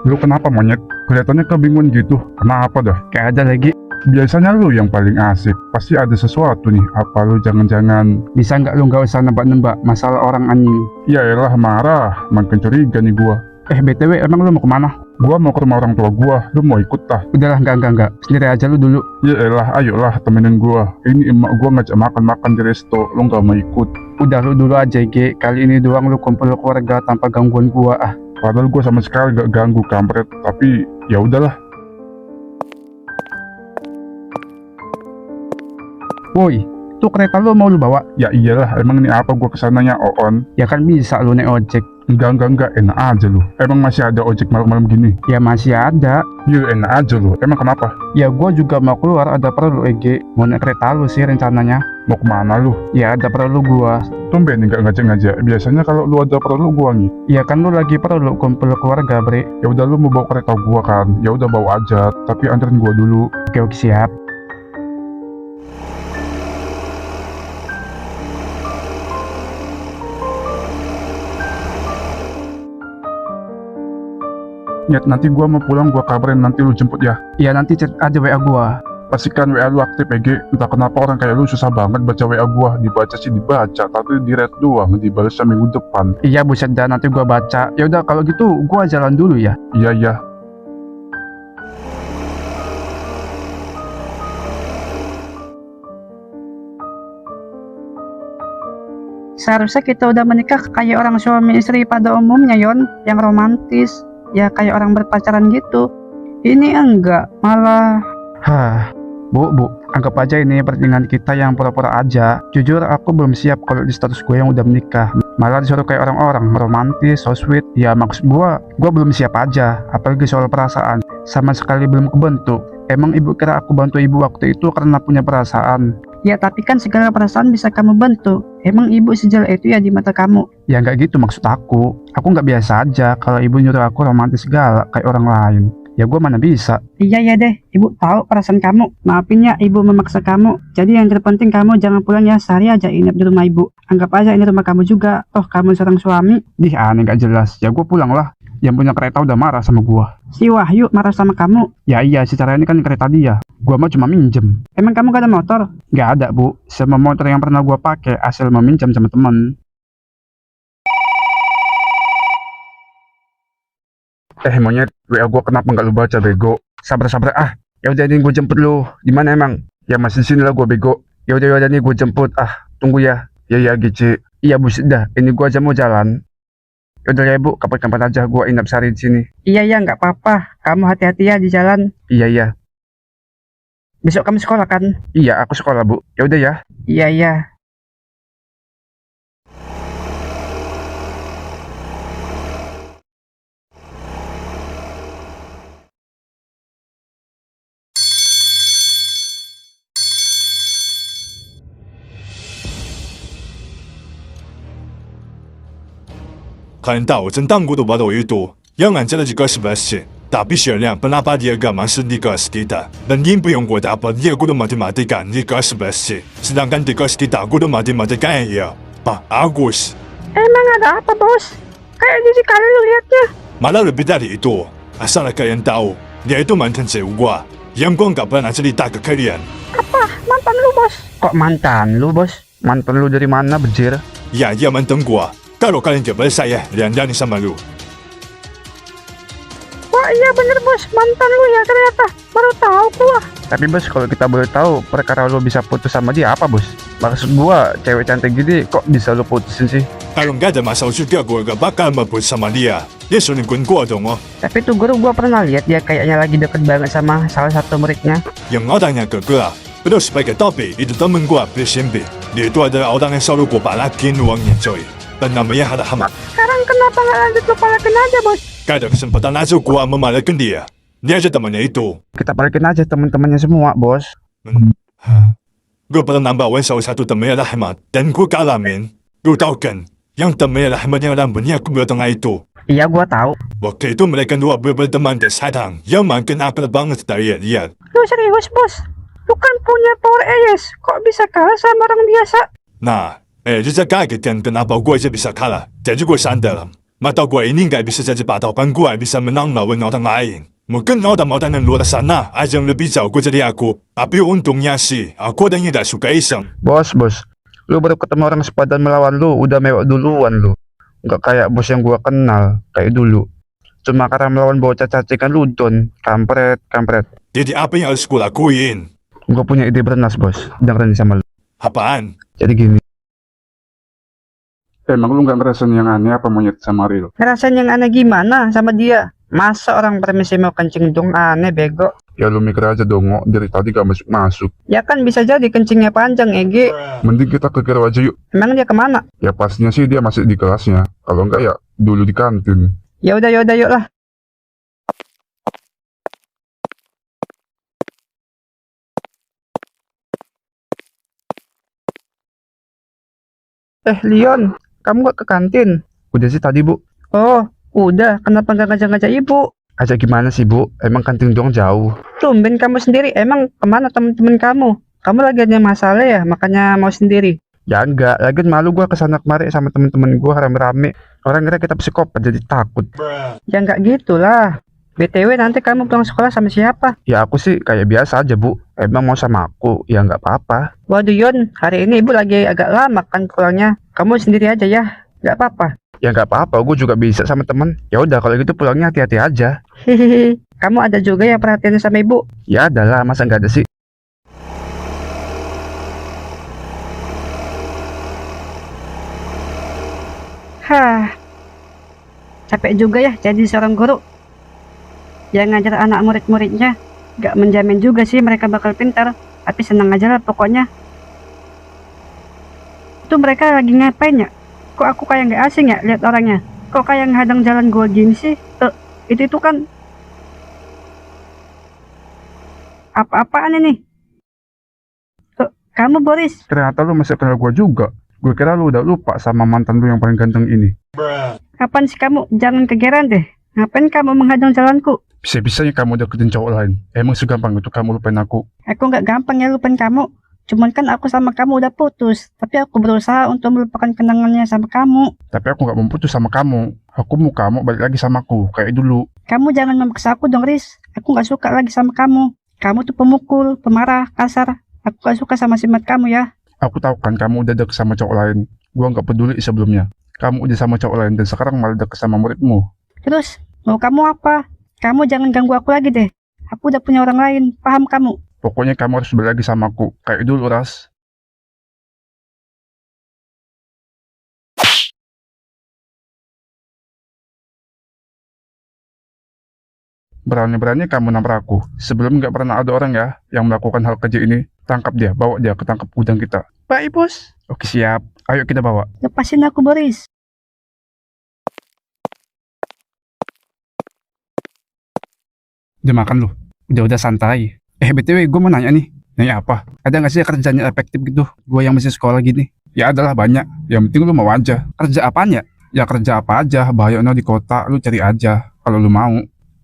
Lu kenapa monyet? Kelihatannya kebingungan gitu. Kenapa dah? Kayak ada lagi. Biasanya lu yang paling asik. Pasti ada sesuatu nih. Apa lu jangan-jangan... Bisa nggak lu nggak usah nebak-nebak masalah orang anjing? Ya elah marah. Makin curiga nih gua. BTW emang lu mau kemana? Gua mau ke rumah orang tua gua. Lu mau ikut tah? Udahlah enggak. Sendiri aja lu dulu. Ya elah ayolah temenin gua. Ini emak gua ngajak makan-makan di resto. Lu nggak mau ikut? Udah lu dulu aja G. Kali ini doang lu kumpul keluarga tanpa gangguan gua ah. Padahal gua sama sekali gak ganggu kampret. Tapi ya udahlah. Woi, tuh kereta lu mau lu bawa? Ya iyalah, emang ini apa gua kesananya Oon? Ya kan bisa lu naik ojek. Enggak, enak aja lu. Emang masih ada ojek malam-malam gini? Ya masih ada. Ya enak aja lu, emang kenapa? Ya gua juga mau keluar, ada perlu EG. Mau naik kereta lu sih rencananya. Mau kemana lu? Ya ada perlu gua. Tumben nggak ngajak-ngajak. Biasanya kalau lu ada perlu gua nih. Ya kan lu lagi perlu kumpul keluarga bre. Ya udah lu mau bawa kereta gua kan? Ya udah bawa aja, tapi anterin gua dulu. Oke siap. Nyet, nanti gua mau pulang gua kabarin, nanti lu jemput ya. Ya nanti chat aja WA gua. Pastikan WA lu aktif EG. Entah kenapa orang kayak lu susah banget baca WA gua. Dibaca sih dibaca, tapi di read doang, dibalasnya minggu depan. Iya buset dah, nanti gua baca. Ya udah kalau gitu gua jalan dulu ya. Iya. Seharusnya kita udah menikah kayak orang suami istri pada umumnya Yon, yang romantis, ya kayak orang berpacaran gitu. Ini enggak, malah... Bu, anggap aja ini pertandingan kita yang pura-pura aja. Jujur aku belum siap kalau di status gue yang udah menikah. Malah disuruh kayak orang-orang, romantis, so sweet. Ya maksud gue belum siap aja. Apalagi soal perasaan, sama sekali belum kebentuk. Emang ibu kira aku bantu ibu waktu itu karena punya perasaan? Ya tapi kan segala perasaan bisa kamu bentuk. Emang ibu sejelek itu ya di mata kamu? Ya nggak gitu maksud aku. Aku nggak biasa aja kalau ibu nyuruh aku romantis segala kayak orang lain. Ya gue mana bisa. Iya ya deh, ibu tahu perasaan kamu. Maafin ya ibu memaksa kamu. Jadi yang terpenting kamu jangan pulang ya, sehari aja inap di rumah ibu. Anggap aja ini rumah kamu juga. Oh kamu seorang suami. Aneh gak jelas. Ya gue pulang lah. Yang punya kereta udah marah sama gue. Si Wahyu marah sama kamu. Ya iya, secara ini kan kereta dia. Gua mah cuma minjem. Emang kamu gak ada motor? Gak ada bu. Semua motor yang pernah gua pakai asal meminjam sama temen. Monyet, WA gua kenapa nggak lu baca bego? Sabar ah. Ya udah nih gue jemput lu. Di mana emang? Ya masih di sini lah gua bego. Ya udah nih gue jemput. Tunggu ya. Ya Gici. Iya bu, sudah. Ini gua aja mau jalan. Ya udah ya bu, kapan-kapan aja gua inap sehari di sini. Iya ya, nggak apa-apa. Kamu hati-hati ya di jalan. Iya. Besok kamu sekolah kan? Iya, aku sekolah bu. Ya udah ya. Iya.看到我真当过的把我一度，要俺这了几个是不是？大比血量本来把第二个嘛是你个是的，本应不用过大把第二个都马的干，你个是不是？是让干这个是的，我都马的干呀，把阿古是。 Emang ada apa bos? Kayak jadi kali lu liatnya. Malah lebih dari itu, asal kalian tahu, dia itu mantan gua. Yang gua nggak pernah cerita ke kalian. Apa? Mantan lu bos? Kok mantan lu bos? Mantan lu dari mana bejir? Ya, dia mantan gua. Kalau kalian coba saya, lihat sama lu. Wah iya bener bos, mantan lu ya ternyata. Baru tahu gua. Tapi bos, kalau kita boleh tahu perkara lu bisa putus sama dia apa bos? Maksud gua, cewek cantik gini kok bisa lu putusin sih? Kalau nggak ada masalah juga gua gak bakal mabut sama dia. Dia selingkuhin gua dong oh. Tapi tuh guru gua pernah lihat dia kayaknya lagi deket banget sama salah satu muridnya. Yang orangnya gua, betul sebagai topi itu temen gua SMP. Dia itu adalah orang yang selalu gua balakin uangnya coy. Bernamanya Hada Hamad. Sekarang kenapa nggak lanjut lu balakin aja bos? Gak ada kesempatan aja gua memalakin dia. Dia aja temannya itu. Kita balikin aja teman-temannya semua bos. Gue pernah bawain salah satu temennya Rahmat dan gue kalamin. Gue tau kan, yang temennya Rahmat yang rambutnya kumpul tengah itu. Iya gua tahu. Waktu itu mereka dua berteman dan sadang yang makin akrab banget dari lihat. Lu serius bos? Lu kan punya power AS, kok bisa kalah sama orang biasa? Nah, 就在kaget dan kenapa gue aja bisa kalah. Jadi gue sadar, Mata gue ini nggak bisa jadi patokan gue bisa menang lawan orang lain. Mungkin orang-orang yang luar sana ada yang lebih jago dari aku. Tapi untungnya sih, aku orangnya tidak suka iseng. Bos, lu baru ketemu orang sepadan melawan lu, udah mewah duluan lu. Nggak kayak bos yang gua kenal, kayak dulu. Cuma karena melawan bocah cacingan lu don, kampret. Jadi apa yang harus gue lakuin? Gua punya ide bernas bos, dengerin sama lu. Apaan? Jadi gini, Emang lu nggak ngerasain yang aneh apa monyet sama Ril? Ngerasain yang aneh gimana sama dia? Masa orang permisi mau kencing dong aneh bego? Ya lu mikir aja dong, dari tadi gak masuk-masuk. Ya kan bisa jadi kencingnya panjang Ege. Mending kita ke kiri aja yuk. Emang dia kemana? Ya pastinya sih dia masih di kelasnya. Kalau enggak ya dulu di kantin. Ya udah yuk lah. Leon, kamu gak ke kantin? udah sih tadi bu. Oh, udah. Kenapa gak ngajak-ngajak ibu? Aja gimana sih bu? Emang kantin dong jauh. Tumben kamu sendiri. Emang kemana temen-temen kamu? Kamu lagi ada masalah ya, makanya mau sendiri. Ya enggak, lagian malu gua kesana kemari sama temen-temen gua rame-rame. Orang kira kita psikopat jadi takut. Ya nggak gitulah. BTW nanti kamu pulang sekolah sama siapa? Ya aku sih kayak biasa aja bu. Emang mau sama aku? Ya nggak apa-apa. Waduh Yon, hari ini ibu lagi agak lama kan pulangnya. Kamu sendiri aja ya, nggak apa-apa. Ya nggak apa-apa, gue juga bisa sama temen. Ya udah kalau gitu pulangnya hati-hati aja. Hihihi. Kamu ada juga yang perhatian sama ibu? Ya adalah, masa nggak ada sih? Hah, capek juga ya jadi seorang guru. Yang ngajar anak murid-muridnya, nggak menjamin juga sih mereka bakal pintar. Tapi senang aja lah pokoknya. Itu mereka lagi ngapain ya? Kok aku kayak nggak asing ya lihat orangnya? Kok kayak menghadang jalan gua gini sih? Itu kan apa-apaan ini? Kamu Boris? Ternyata lu masih kenal gua juga. Gue kira lu udah lupa sama mantan lu yang paling ganteng ini. Kapan sih kamu? Jangan kegeran deh. Ngapain kamu menghadang jalanku? Bisa-bisanya kamu deketin cowok lain. Emang segampang itu kamu lupain aku? Aku nggak gampang ya lupain kamu. Cuman kan aku sama kamu udah putus. Tapi aku berusaha untuk melupakan kenangannya sama kamu. Tapi aku gak mau putus sama kamu. Aku mau kamu balik lagi sama aku, kayak dulu. Kamu jangan memaksa aku dong, Riz. Aku nggak suka lagi sama kamu. Kamu tuh pemukul, pemarah, kasar. Aku gak suka sama sifat kamu ya. Aku tahu kan kamu udah deket sama cowok lain. Gua gak peduli sebelumnya. Kamu udah sama cowok lain dan sekarang malah deket sama muridmu. Terus, mau kamu apa? Kamu jangan ganggu aku lagi deh. Aku udah punya orang lain, paham kamu? Pokoknya kamu harus balik lagi sama aku, kayak dulu, Ras. Berani-berani kamu nampar aku. Sebelum nggak pernah ada orang ya yang melakukan hal keji ini. Tangkap dia, bawa dia ke tangkap gudang kita. Baik, bos. Oke siap, ayo kita bawa. Lepasin aku, Boris. Udah makan lu? Udah santai. BTW gue mau nanya nih. Nanya apa? Ada nggak sih kerjaan yang efektif gitu? Gue yang masih sekolah gini. Ya adalah banyak, yang penting lu mau aja. Kerja apaan ya? Ya kerja apa aja, bahayanya di kota, lu cari aja. Kalau lu mau.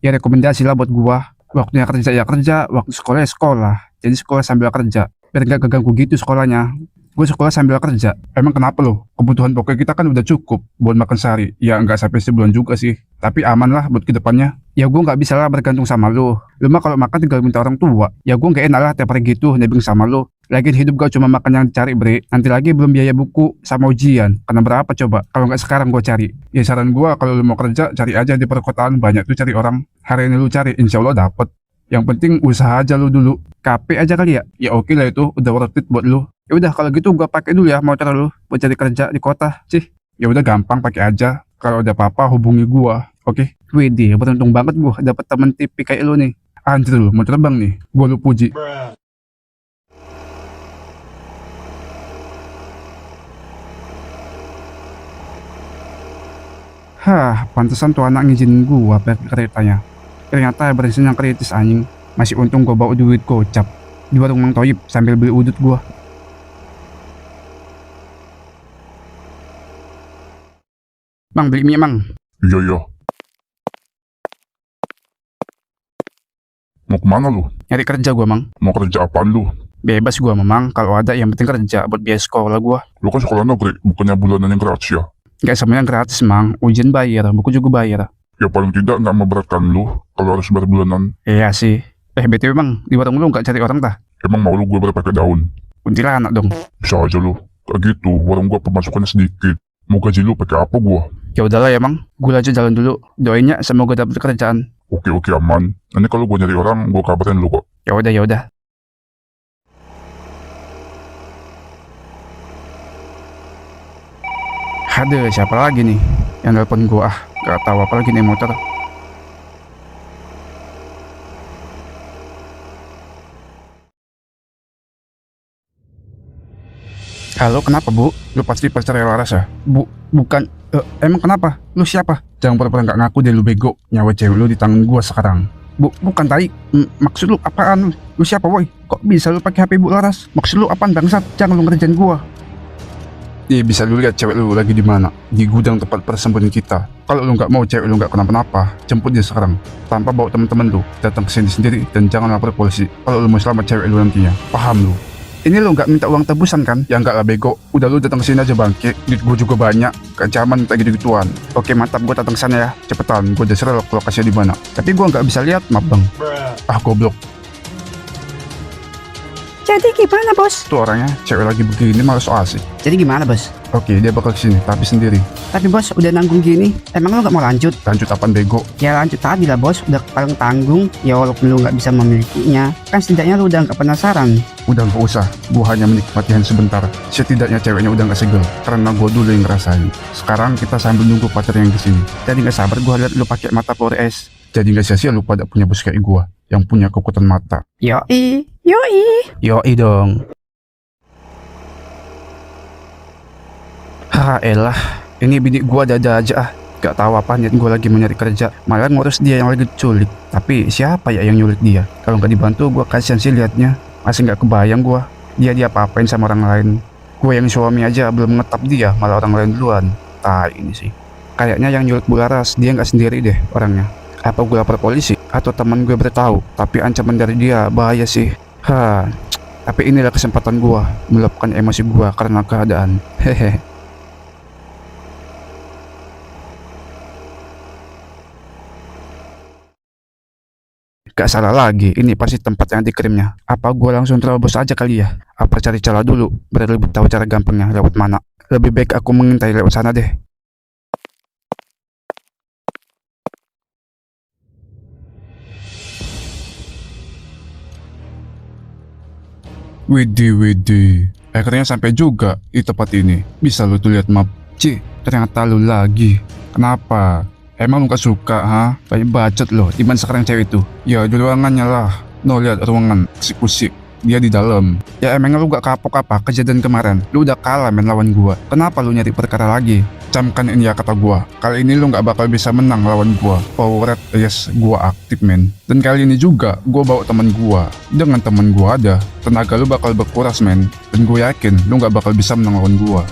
Ya rekomendasi lah buat gua. Waktunya kerja ya kerja, waktu sekolah ya sekolah. Jadi sekolah sambil kerja. Biar gak keganggu gitu sekolahnya. Gue sekolah sambil kerja. Emang kenapa lo? Kebutuhan pokok kita kan udah cukup buat makan sehari. Ya nggak sampai sebulan juga sih. Tapi aman lah buat kedepannya. Ya gue gak bisa lah bergantung sama lu. Lu mah kalau makan tinggal minta orang tua. Ya gue gak enak lah tiap hari gitu nebeng sama lu. Lagian hidup gak cuma makan yang dicari bre. Nanti lagi belum biaya buku sama ujian. Karena berapa coba? Kalau nggak sekarang gue cari. Ya saran gua kalau lu mau kerja cari aja di perkotaan, banyak tuh cari orang. Hari ini lu cari, insya Allah dapet. Yang penting usaha aja lu dulu. KP aja kali ya? Ya oke lah itu, udah worth it buat lu. Ya udah kalau gitu gua pakai dulu ya motor lu buat cari kerja di kota. Sih. Ya udah gampang pakai aja. Kalau ada apa-apa hubungi gua. Oke? Widih, beruntung banget gua dapat temen tipi kayak lu nih. Anjir lu mau terbang nih. Gua lu puji. Hah, pantesan tuh anak ngizinin gua pakai keretanya. Ternyata bensin yang kritis anjing. Masih untung gua bawa duit gocap di warung Mang Toyib sambil beli udut gua. Mang, beli mie mang. Iya. Mau kemana lu? Nyari kerja gua mang. Mau kerja apaan lu? Bebas gua memang kalau ada yang penting kerja buat biaya sekolah gua. Lu kan sekolah negeri, bukannya bulanan yang gratis ya? Nggak semuanya gratis, Mang. Ujian bayar, buku juga bayar. Ya paling tidak nggak memberatkan lu kalau harus bayar bulanan. Iya sih. BTW Mang, di warung lu nggak cari orang tah? Emang mau lu gue bayar pakai daun? Kuntilanak dong. Bisa aja lu. Kayak gitu, warung gua pemasukannya sedikit. Mau gaji lu pakai apa gua? Ya udahlah ya Mang, gue aja jalan dulu. Doainnya semoga dapat kerjaan. Oke aman. Nanti kalau gua nyari orang, gua kabarin lu kok. Ya udah. Aduh, siapa lagi nih yang nelpon gua? Gak tahu apa lagi nih motor. Halo, kenapa Bu? Lu pasti pacar Laras ya? Bukan. Emang kenapa? Lu siapa? Jangan pura-pura nggak ngaku deh lu bego. Nyawa cewek lu di tangan gua sekarang. Bukan tai. Maksud lu apaan? Lu siapa woi? Kok bisa lu pakai HP Bu Laras? Maksud lu apaan bangsat? Jangan lu ngerjain gua. Bisa lu lihat cewek lu lagi di mana? Di gudang tempat persembunyian kita. Kalau lu nggak mau cewek lu nggak kenapa-napa, jemput dia sekarang. Tanpa bawa teman-teman lu, datang ke sini sendiri dan jangan lapor polisi. Kalau lu mau selamat cewek lu nantinya, paham lu? Ini lu nggak minta uang tebusan kan? Ya nggak lah bego. Udah lu datang ke sini aja bangke. Duit gua juga banyak. Gak zaman minta gitu-gituan. Oke mantap, gua datang ke sana ya. Cepetan, gua udah serel lokasinya di mana. Tapi gua nggak bisa lihat map bang. Goblok. Jadi gimana bos? Tuh orangnya, cewek lagi begini malah so asik. Jadi gimana bos? Oke, dia bakal kesini, tapi sendiri. Tapi bos udah nanggung gini, emang lo gak mau lanjut? Lanjut apaan bego? Ya lanjut tadi lah bos, udah kepalang tanggung. Ya walaupun lu gak bisa memilikinya, kan setidaknya lu udah gak penasaran. Udah gak usah, gua hanya menikmati sebentar. Setidaknya ceweknya udah gak segel, karena gua dulu yang ngerasain. Sekarang kita sambil nunggu pacar yang kesini. Jadi gak sabar gua lihat lu pakai mata Flores. Jadi gak sia-sia lu pada punya bos kayak gua, yang punya kekuatan mata. Yoi. Yoi dong. Elah, ini bini gua ada aja ah. Gak tahu apa niat gua lagi mencari kerja, malah ngurus dia yang lagi culik. Tapi siapa ya yang nyulik dia? Kalau nggak dibantu gua kasihan sih liatnya. Masih nggak kebayang gua dia apa-apain sama orang lain. Gua yang suami aja belum ngetap dia, malah orang lain duluan. Ini sih. Kayaknya yang nyulik Bu Laras dia nggak sendiri deh orangnya. Apa gue lapor polisi atau teman gue bertahu? Tapi ancaman dari dia bahaya sih. Tapi inilah kesempatan gua meluapkan emosi gua karena keadaan. Hehe. Gak salah lagi, ini pasti tempat yang dikirimnya. Apa gua langsung terobos aja kali ya? Apa cari celah dulu, biar lebih tahu cara gampangnya lewat mana? Lebih baik aku mengintai lewat sana deh. Widih. Akhirnya sampai juga di tempat ini. Bisa lu tuh lihat map. Ternyata lu lagi. Kenapa? Emang lu gak suka, ha? Kayak bacot loh. Dimana sekarang cewek itu? Ya di ruangannya lah. No, lihat ruangan eksekusi. Dia di dalam. Ya emang lu gak kapok apa kejadian kemarin? Lu udah kalah main lawan gua. Kenapa lu nyari perkara lagi? Camkan ini ya kata gua. Kali ini lu gak bakal bisa menang lawan gua. Power red, yes, gua aktif men. Dan kali ini juga gua bawa teman gua. Dengan teman gua ada, tenaga lu bakal berkuras men. Dan gua yakin lu gak bakal bisa menang lawan gua.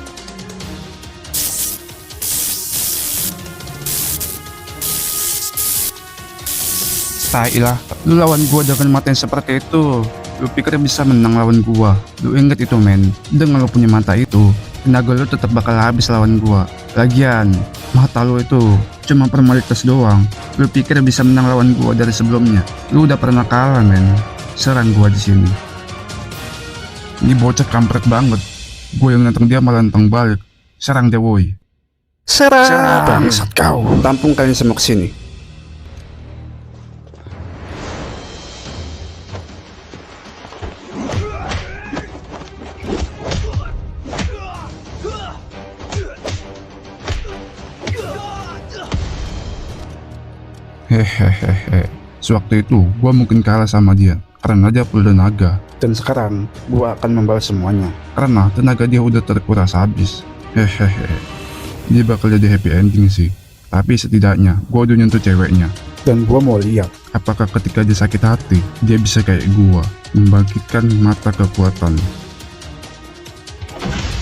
Tailah, lu lawan gua dengan mata yang seperti itu. Lu pikir bisa menang lawan gua? Lu inget itu men, dengan lu punya mata itu, tenaga lu tetap bakal habis lawan gua. Lagian, mata lu itu cuma formalitas doang. Lu pikir bisa menang lawan gua dari sebelumnya? Lu udah pernah kalah men. Serang gua di sini. Ini bocah kampret banget. Gua yang nantang dia malah nantang balik. Serang dia woi. Serang. Bangsat kau. Tampung kalian semua kesini. Hehehe. Sewaktu itu gua mungkin kalah sama dia karena dia full tenaga. Dan sekarang gua akan membalas semuanya karena tenaga dia udah terkuras habis. Hehehe. Dia bakal jadi happy ending sih. Tapi setidaknya gua udah nyentuh ceweknya. Dan gua mau lihat apakah ketika dia sakit hati dia bisa kayak gua membangkitkan mata kekuatan.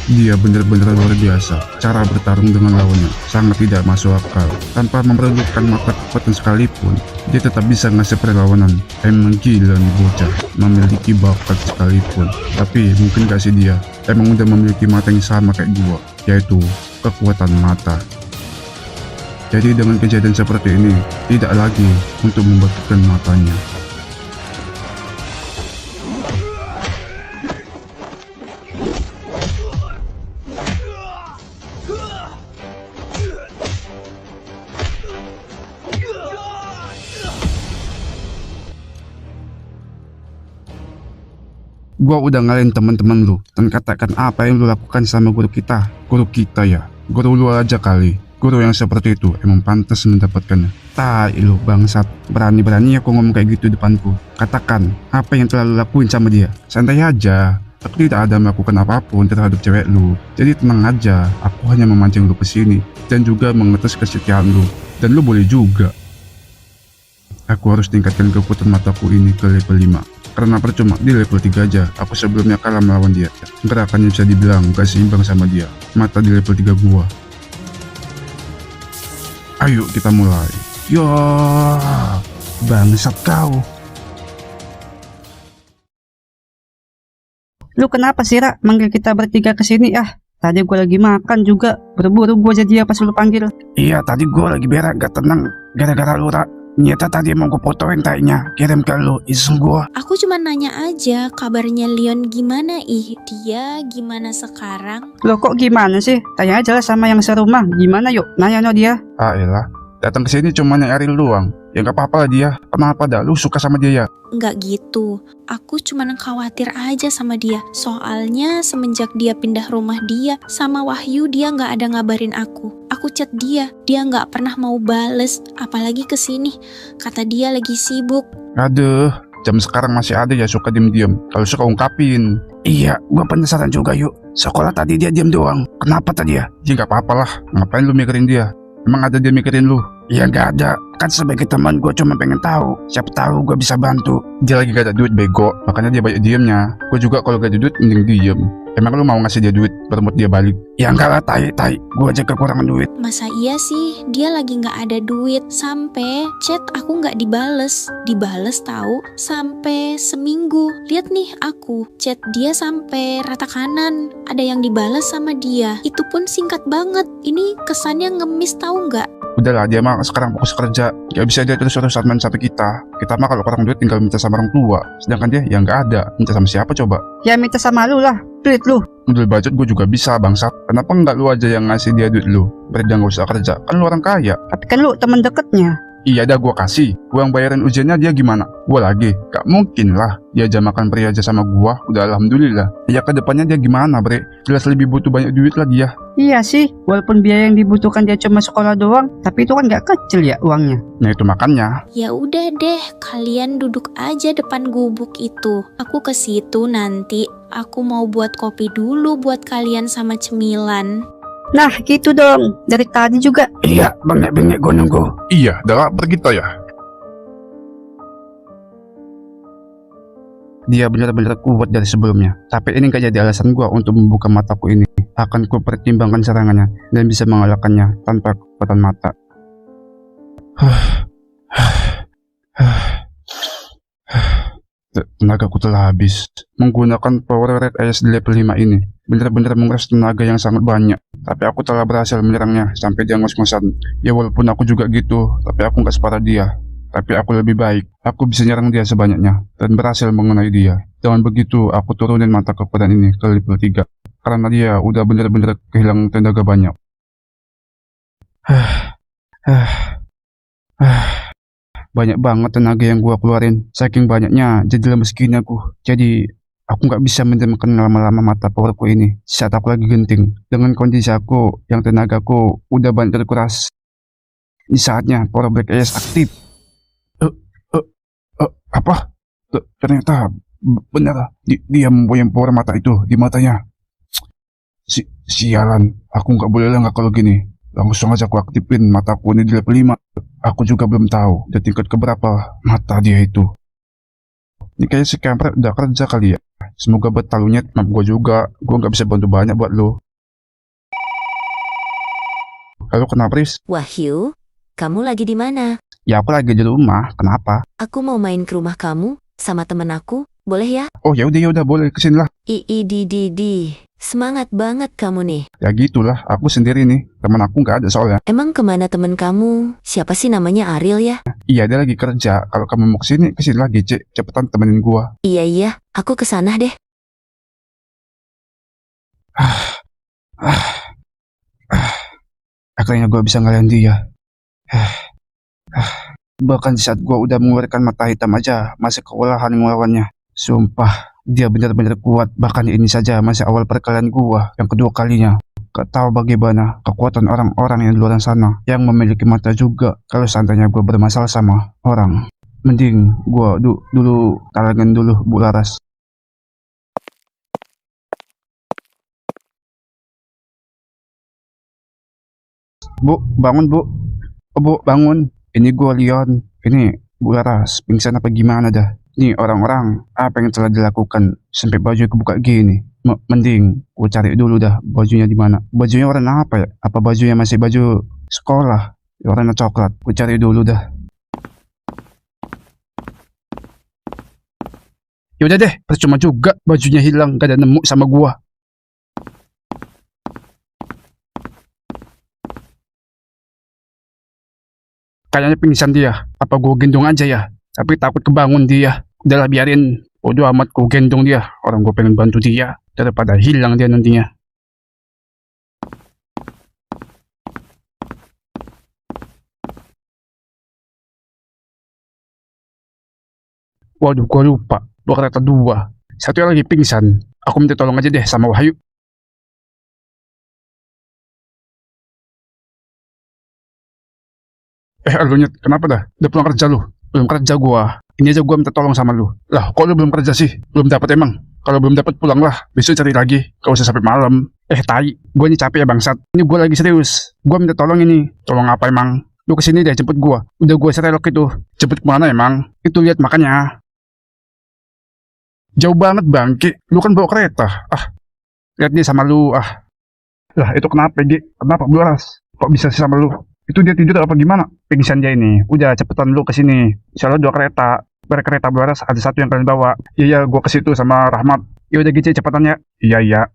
Dia benar-benar luar biasa. Cara bertarung dengan lawannya sangat tidak masuk akal. Tanpa memerlukan mata kekuatan sekalipun, dia tetap bisa ngasih perlawanan. Emang gila nih bocah, memiliki bakat sekalipun. Tapi mungkin gak sih dia emang udah memiliki mata yang sama kayak gua, yaitu kekuatan mata. Jadi dengan kejadian seperti ini, tidak lagi untuk membaktikan matanya. Gua udah ngalahin teman-teman lu dan katakan apa yang lu lakukan sama guru kita. Guru kita ya, guru lu aja kali. Guru yang seperti itu emang pantas mendapatkannya. Tai lu bangsat, berani-berani aku ngomong kayak gitu depanku. Katakan apa yang telah lu lakuin sama dia. Santai aja, aku tidak ada melakukan apapun terhadap cewek lu. Jadi tenang aja, aku hanya memancing lu ke sini dan juga mengetes kesetiaan lu. Dan lu boleh juga. Aku harus tingkatkan kekuatan mataku ini ke level 5. Karena percuma di level 3 aja, aku sebelumnya kalah melawan dia. Gerakannya bisa dibilang gak seimbang sama dia. Mata di level 3 gua. Ayo kita mulai. Ya, bangsat kau. Lu kenapa sih, Ra? Manggil kita bertiga ke sini ah? Tadi gua lagi makan juga. Buru-buru gua jadi pas lu panggil. Iya, tadi gua lagi berak gak tenang gara-gara lu, Ra. Nyata tadi mau gue fotoin tainya, kirim ke lu, iseng gua. Aku cuma nanya aja kabarnya Leon gimana dia gimana sekarang. Lo kok gimana sih? Tanya aja lah sama yang serumah. Gimana yuk? Nanya no dia. Ah elah, datang ke sini cuma nyari lu doang. Ya gak apa-apa lah dia. Kenapa dah? Lu suka sama dia ya? Nggak gitu, aku cuma khawatir aja sama dia. Soalnya semenjak dia pindah rumah dia sama Wahyu, dia nggak ada ngabarin aku. Aku chat dia nggak pernah mau bales. Apalagi kesini, kata dia lagi sibuk. Aduh, jam sekarang masih ada ya suka diem-diem. Kalau suka ungkapin. Iya, gua penasaran juga yuk. Sekolah tadi dia diem doang. Kenapa tadi ya? Ya gak apa-apa lah. Ngapain lu mikirin dia? Emang ada dia mikirin lu? Ya gak ada. Kan sebagai teman gue cuma pengen tahu. Siapa tahu gue bisa bantu. Dia lagi gak ada duit bego. Makanya dia banyak diemnya. Gue juga kalau gak ada duit mending diem. Emang lu mau ngasih dia duit bermut dia balik? Ya enggak lah, tai. Gue aja kekurangan duit. Masa iya sih dia lagi nggak ada duit? Sampai chat aku nggak dibales tahu sampai seminggu. Lihat nih aku chat dia sampai rata kanan. Ada yang dibales sama dia. Itu pun singkat banget. Ini kesannya ngemis tahu nggak? Udahlah, dia mah sekarang fokus kerja. Gak bisa dia terus-terusan main sampai kita. Kita mah kalau kurang duit tinggal minta sama orang tua. Sedangkan dia yang nggak ada. Minta sama siapa coba? Ya minta sama lu lah. Pelit lu. Model budget gue juga bisa bangsat. Kenapa nggak lu aja yang ngasih dia duit lu? Biar dia nggak usah kerja. Kan lu orang kaya. Tapi kan lu teman deketnya. Iya dah gue kasih. Gue yang bayarin ujiannya dia gimana? Gue lagi. Gak mungkin lah. Dia aja makan pria aja sama gue. Udah alhamdulillah. Ya kedepannya dia gimana bre? Jelas lebih butuh banyak duit lah dia. Iya sih. Walaupun biaya yang dibutuhkan dia cuma sekolah doang. Tapi itu kan gak kecil ya uangnya. Nah itu makannya. Ya udah deh, kalian duduk aja depan gubuk itu. Aku ke situ nanti. Aku mau buat kopi dulu buat kalian sama cemilan. Nah gitu dong. Dari tadi juga. Iya, bengek-bengek gue nunggu. Iya, dah pergi kita ya. Dia benar-benar kuat dari sebelumnya. Tapi ini gak jadi alasan gue untuk membuka mataku ini. Akan ku pertimbangkan serangannya dan bisa mengalahkannya tanpa kekuatan mata. Tenagaku telah habis. Menggunakan power red ice di level 5 ini benar-benar menguras tenaga yang sangat banyak. Tapi aku telah berhasil menyerangnya sampai dia ngos-ngosan. Ya walaupun aku juga gitu, tapi aku gak separah dia. Tapi aku lebih baik. Aku bisa nyerang dia sebanyaknya dan berhasil mengenai dia. Dengan begitu, aku turunin mata kekuatan ini ke level 3. Karena dia udah benar-benar kehilangan tenaga banyak. Banyak banget tenaga yang gua keluarin. Saking banyaknya, jadi lemes gini aku. Jadi, aku gak bisa mendiamkan lama-lama mata powerku ini saat aku lagi genting. Dengan kondisi aku, yang tenagaku udah banyak terkuras. Ini saatnya power black ice aktif. Apa? Ternyata benar. Dia mempunyai power mata itu di matanya. Sialan, aku gak boleh lengah kalau gini. Langsung aja aku aktifin mataku ini di level 5. Aku juga belum tahu di tingkat keberapa mata dia itu. Ini kayak si kampret udah kerja kali ya. Semoga betalunya maaf gue juga. Gue gak bisa bantu banyak buat lo. Halo, kenapa Riz? Wahyu, kamu lagi di mana? Ya aku lagi di rumah, kenapa? Aku mau main ke rumah kamu sama temen aku. boleh ya? Oh ya udah boleh kesini lah. Di. Semangat banget kamu nih. Ya gitulah, aku sendiri nih. Teman aku nggak ada soalnya. Emang kemana temen kamu? Siapa sih namanya Ariel ya? Iya dia lagi kerja. Kalau kamu mau kesini lagi Cek. Cepetan temenin gua. Iya, aku kesana deh. Akhirnya gua bisa ngalahin dia. Bahkan di saat gua udah mengeluarkan mata hitam aja, masih kewalahan ngelawannya. Sumpah, dia benar-benar kuat. Bahkan ini saja masih awal perkelahian gua yang kedua kalinya. Gak tahu bagaimana kekuatan orang-orang yang di luar sana yang memiliki mata juga. Kalau seandainya gua bermasalah sama orang, mending gua dulu talangin dulu Bu Laras. Bu, bangun Bu. Oh, Bu, bangun. Ini gua Leon. Ini Bu Laras, pingsan apa gimana dah? Nih orang-orang, apa yang telah dilakukan sampai baju kebuka gini? Mending gua cari dulu dah bajunya di mana. Bajunya warna apa ya? Apa bajunya masih baju sekolah? Warna coklat. Gua cari dulu dah. Yaudah deh, percuma juga bajunya hilang, gak ada nemu sama gua. Kayaknya pingsan dia. Apa gua gendong aja ya? Tapi takut kebangun dia. Udahlah biarin. Bodoh amat gua gendong dia. Orang gua pengen bantu dia. Daripada hilang dia nantinya. Waduh, gua lupa. Dua kereta dua. Satunya lagi pingsan. Aku minta tolong aja deh sama Wahyu. Lu Nyet, kenapa dah? Udah pulang kerja lu? Belum kerja gua. Ini aja gua minta tolong sama lu. Lah, kok lu belum kerja sih? Belum dapat emang? Kalau belum dapat pulanglah. Besok cari lagi. Gak usah sampai malam. Tai. Gua ini capek ya bangsat. Ini gua lagi serius. Gua minta tolong ini. Tolong apa emang? Lu kesini deh jemput gua. Udah gua serelok itu. Jemput kemana emang? Itu lihat makanya. Jauh banget bangki. Lu kan bawa kereta. Lihat dia sama lu. Lah itu kenapa Gi? Kenapa Bu Laras? Kok bisa sih sama lu? Itu dia tidur apa gimana? Pingsan dia ini. Udah cepetan lu kesini. Soalnya 2 kereta. Berkereta Bu Laras ada 1 yang kalian bawa. Iya gua ke situ sama Rahmat. Ya udah gitu cepetan ya. Iya.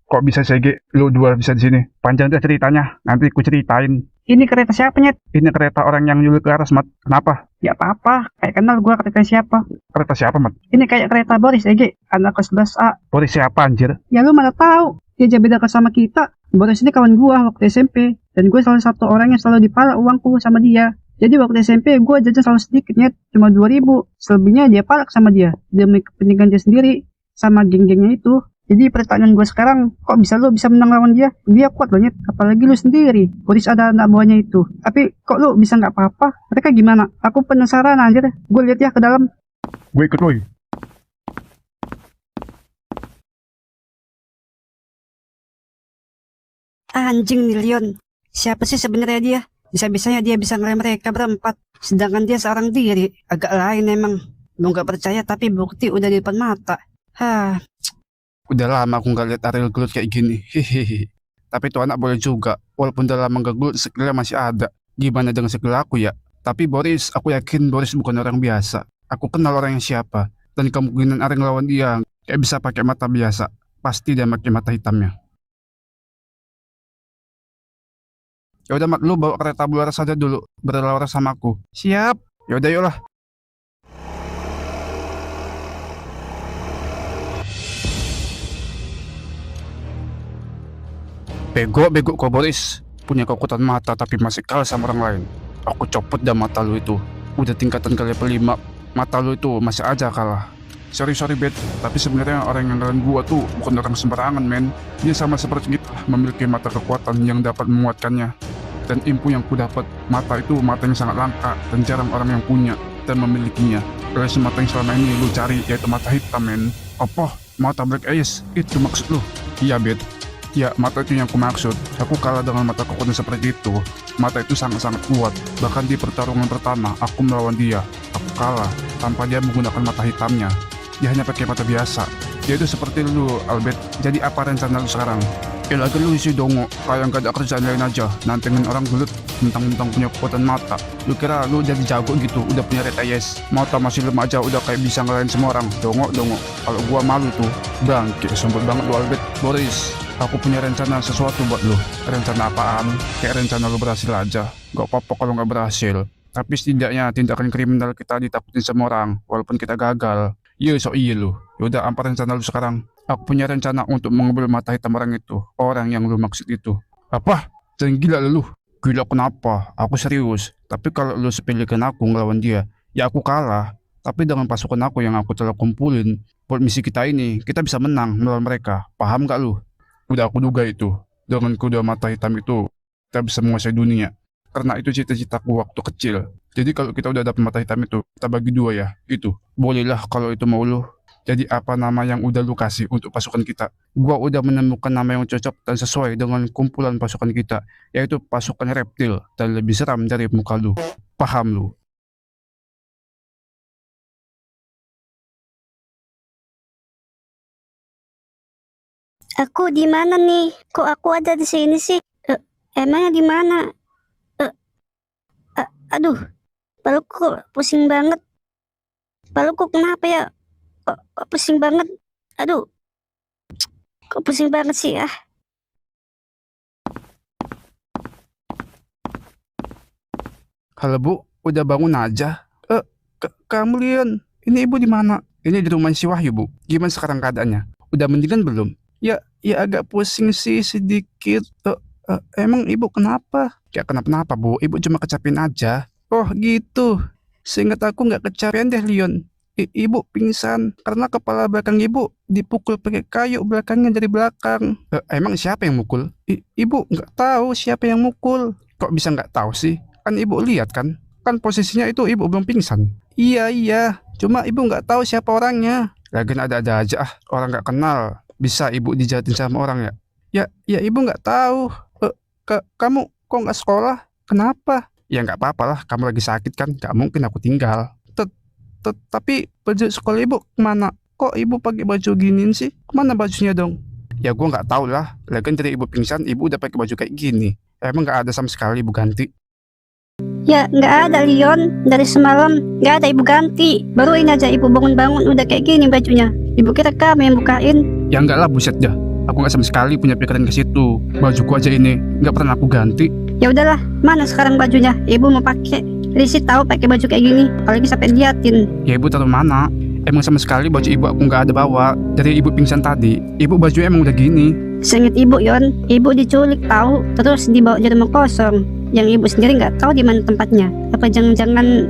Kok bisa sih Gi? Lu 2 bisa di sini. Panjang deh ceritanya. Nanti ku ceritain. Ini kereta siapa, Nyet? Ini kereta orang yang nyulik ke Laras, Mat. Kenapa? Ya apa-apa, kayak kenal gua kereta siapa. Kereta siapa, Mat? Ini kayak kereta Boris, Ege, anak kelas 11A. Boris siapa anjir? Ya lu mana tahu? Dia jauh beda kelas sama kita. Boris ini kawan gua waktu SMP. Dan gue salah satu orang yang selalu dipalak uangku sama dia. Jadi waktu SMP gua jajan selalu sedikit, Nyet. Cuma 2.000. Selebihnya dia palak sama dia. Demi kepentingan dia sendiri. Sama geng-gengnya itu. Jadi pertanyaan gue sekarang, kok bisa lu bisa menang lawan dia? Dia kuat loh, Nyet. Apalagi lu sendiri. Boris ada anak buahnya itu. Tapi kok lu bisa nggak apa-apa? Mereka gimana? Aku penasaran anjir. Gue lihat ya ke dalam. Gue ikut, woy. Anjing nih Leon. Siapa sih sebenarnya dia? Bisa-bisanya dia bisa ngelain mereka berempat. Sedangkan dia seorang diri. Agak lain emang. Lu nggak percaya tapi bukti udah di depan mata. Udah lama aku nggak lihat Ariel gelut kayak gini. Hehehe. Tapi tuh anak boleh juga. Walaupun udah lama nggak gelut, skillnya masih ada. Gimana dengan skill aku ya? Tapi Boris, aku yakin Boris bukan orang biasa. Aku kenal orang yang siapa. Dan kemungkinan Ariel lawan dia kayak bisa pakai mata biasa. Pasti dia pakai mata hitamnya. Ya udah Mat, lu bawa kereta Bu Laras saja dulu. Berlawanan sama aku. Siap. Ya udah yuk lah. Bego kok Boris. Punya kekuatan mata tapi masih kalah sama orang lain. Aku copot dah mata lu itu. Udah tingkatan ke level 5. Mata lu itu masih aja kalah. Sorry Bet. Tapi sebenarnya orang yang ngelawan gua tuh bukan orang sembarangan men. Dia sama seperti kita memiliki mata kekuatan yang dapat menguatkannya. Dan info yang ku dapat, mata itu mata yang sangat langka dan jarang orang yang punya dan memilikinya. Oleh mata yang selama ini lu cari yaitu mata hitam men. Apa? Mata Black Ice? Itu maksud lu? Iya Bet. Ya, mata itu yang aku maksud. Aku kalah dengan mata kekuatan seperti itu. Mata itu sangat-sangat kuat. Bahkan di pertarungan pertama, aku melawan dia. Aku kalah tanpa dia menggunakan mata hitamnya. Dia hanya pakai mata biasa. Dia itu seperti lu, Albert. Jadi apa rencana lu sekarang? Ya lagi lu isi dongo, kayak gak ada kerjaan lain aja. Nantengin orang gelut, mentang-mentang punya kekuatan mata. Lu kira lu jadi jago gitu, udah punya red eyes. Mata masih lemah aja, udah kayak bisa ngelain semua orang. Dongo. Kalau gua malu tuh. Bangke, sombong banget lu Albert. Boris, aku punya rencana sesuatu buat lu. Rencana apaan? Kayak rencana lu berhasil aja. Gak apa-apa kalau gak berhasil. Tapi setidaknya tindakan kriminal kita ditakutin sama orang, walaupun kita gagal. Iya lu. Yaudah, apa rencana lu sekarang? Aku punya rencana untuk mengambil mata hitam orang itu. Orang yang lu maksud itu. Apa? Jangan gila lu. Gila kenapa? Aku serius. Tapi kalau lu sepelekan aku ngelawan dia, ya aku kalah. Tapi dengan pasukan aku yang aku telah kumpulin, buat misi kita ini, kita bisa menang melawan mereka. Paham gak lu? Udah aku duga itu. Dengan kedua mata hitam itu, kita bisa menguasai dunia. Karena itu cita-citaku waktu kecil. Jadi kalau kita udah dapat mata hitam itu, kita bagi dua ya, gitu. Bolehlah kalau itu mau lu. Jadi apa nama yang udah lu kasih untuk pasukan kita? Gua udah menemukan nama yang cocok dan sesuai dengan kumpulan pasukan kita, yaitu pasukan reptil dan lebih seram dari muka lu. Paham lu? Aku di mana nih? Kok aku ada di sini sih? Emangnya di mana? Aduh, perutku pusing banget. Perutku kenapa ya? Kok pusing banget? Aduh, kok pusing banget sih ah? Halo Bu, udah bangun aja? Kamu Lian, ini ibu di mana? Ini di rumah si Wahyu Bu. Gimana sekarang keadaannya? Udah mendingan belum? Ya agak pusing sih sedikit. Emang ibu kenapa? Ya kenapa-napa Bu, ibu cuma kecapean aja. Oh gitu. Seingat aku nggak kecapean deh Leon. Ibu pingsan karena kepala belakang ibu dipukul pakai kayu belakangnya dari belakang. Emang siapa yang mukul? Ibu nggak tahu siapa yang mukul. Kok bisa nggak tahu sih? Kan ibu lihat kan? Kan posisinya itu ibu belum pingsan. Iya. Cuma ibu nggak tahu siapa orangnya. Lagian ada-ada aja orang nggak kenal. Bisa ibu dijahatin sama orang ya? Ya ibu nggak tahu. Kamu kok nggak sekolah? Kenapa? Ya nggak apa-apa lah, kamu lagi sakit kan, nggak mungkin aku tinggal. Tapi baju sekolah ibu kemana? Kok ibu pakai baju giniin sih? Kemana bajunya dong? Ya gua nggak tahu lah, lagian dari ibu pingsan, ibu udah pakai baju kayak gini. Emang nggak ada sama sekali ibu ganti? Ya nggak ada Leon, dari semalam nggak ada ibu ganti. Baru ini aja ibu bangun-bangun udah kayak gini bajunya. Ibu kira kamu yang bukain? Ya nggak lah, buset dah. Aku nggak sama sekali punya pikiran ke situ. Bajuku aja ini nggak pernah aku ganti. Ya udahlah, mana sekarang bajunya? Ibu mau pakai. Risi tahu pakai baju kayak gini, apalagi sampai liatin. Ya ibu taruh mana? Emang sama sekali baju ibu aku nggak ada bawa. Dari ibu pingsan tadi, ibu baju emang udah gini. Seinget ibu Yon, ibu diculik tahu, terus dibawa di rumah kosong. Yang ibu sendiri nggak tahu di mana tempatnya. Apa jangan-jangan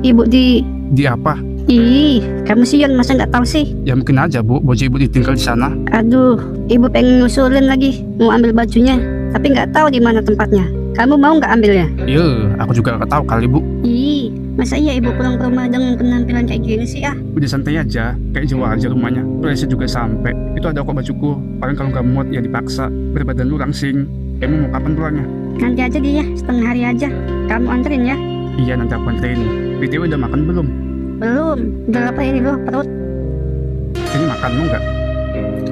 ibu Di apa? Ih, kamu sih Yon, masa nggak tahu sih? Ya mungkin aja Bu, baju ibu ditinggal di sana. Aduh, ibu pengen nyusulin lagi, mau ambil bajunya, tapi nggak tahu di mana tempatnya. Kamu mau nggak ambilnya? Iya, aku juga nggak tahu kali Bu. Ih, masa iya ibu pulang ke rumah dengan penampilan kayak gini sih ah? Udah santai aja, kayak Jawa aja rumahnya. Presnya juga sampai. Itu ada kok bajuku. Paling kalau nggak muat ya dipaksa. Berbadan lu langsing. Emang mau kapan pulangnya? Nanti aja dia, setengah hari aja. Kamu anterin ya? Iya nanti aku anterin. BTW udah makan belum? Belum, udah lapar ini loh perut. Ini makan mau nggak?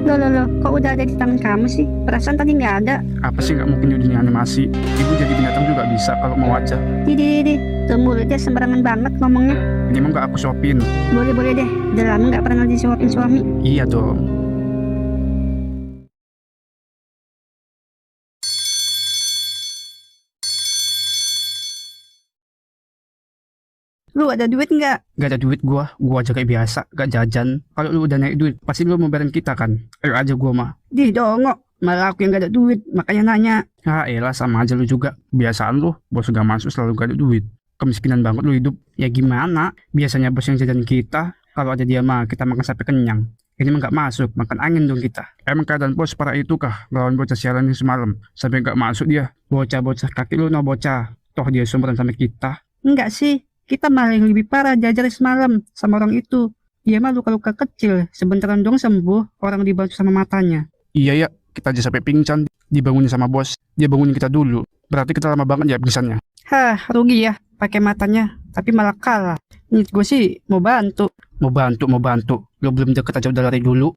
Loh, kok udah ada di tangan kamu sih? Perasaan tadi nggak ada. Apa sih nggak mungkin di dunia animasi? Ibu jadi binatang juga bisa kalau mau aja. Di, tuh mulutnya sembarangan banget ngomongnya. Ini mau nggak aku suapin? Boleh deh, udah lama nggak pernah disuapin suami. Iya dong. Lu ada duit nggak? Gak ada duit gua aja kayak biasa, gak jajan. Kalau lu udah naik duit, pasti lu mau bareng kita kan? Ayo aja gua mah. Di dongok, malah aku yang gak ada duit, makanya nanya. Elah sama aja lu juga. Kebiasaan lu, bos gak masuk selalu gak ada duit. Kemiskinan banget lu hidup. Ya gimana? Biasanya bos yang jajan kita, kalau ada dia mah kita makan sampai kenyang. Ini mah gak masuk, makan angin dong kita. Emang keadaan bos parah itu kah? Lawan bocah sialan ini semalam, sampai gak masuk dia. Bocah-bocah kaki lu no bocah. Toh dia sumberan sama kita. Enggak sih, kita malah yang lebih parah jajar semalam sama orang itu. Dia mah luka-luka kecil, sebentaran dong sembuh, orang dibantu sama matanya. Iya ya, kita aja sampai pingsan, dibangunin sama bos. Dia bangunin kita dulu. Berarti kita lama banget ya pingsannya. Hah, rugi ya, pakai matanya, tapi malah kalah. Niat gue sih mau bantu. Mau bantu. Lo belum deket aja udah lari dulu.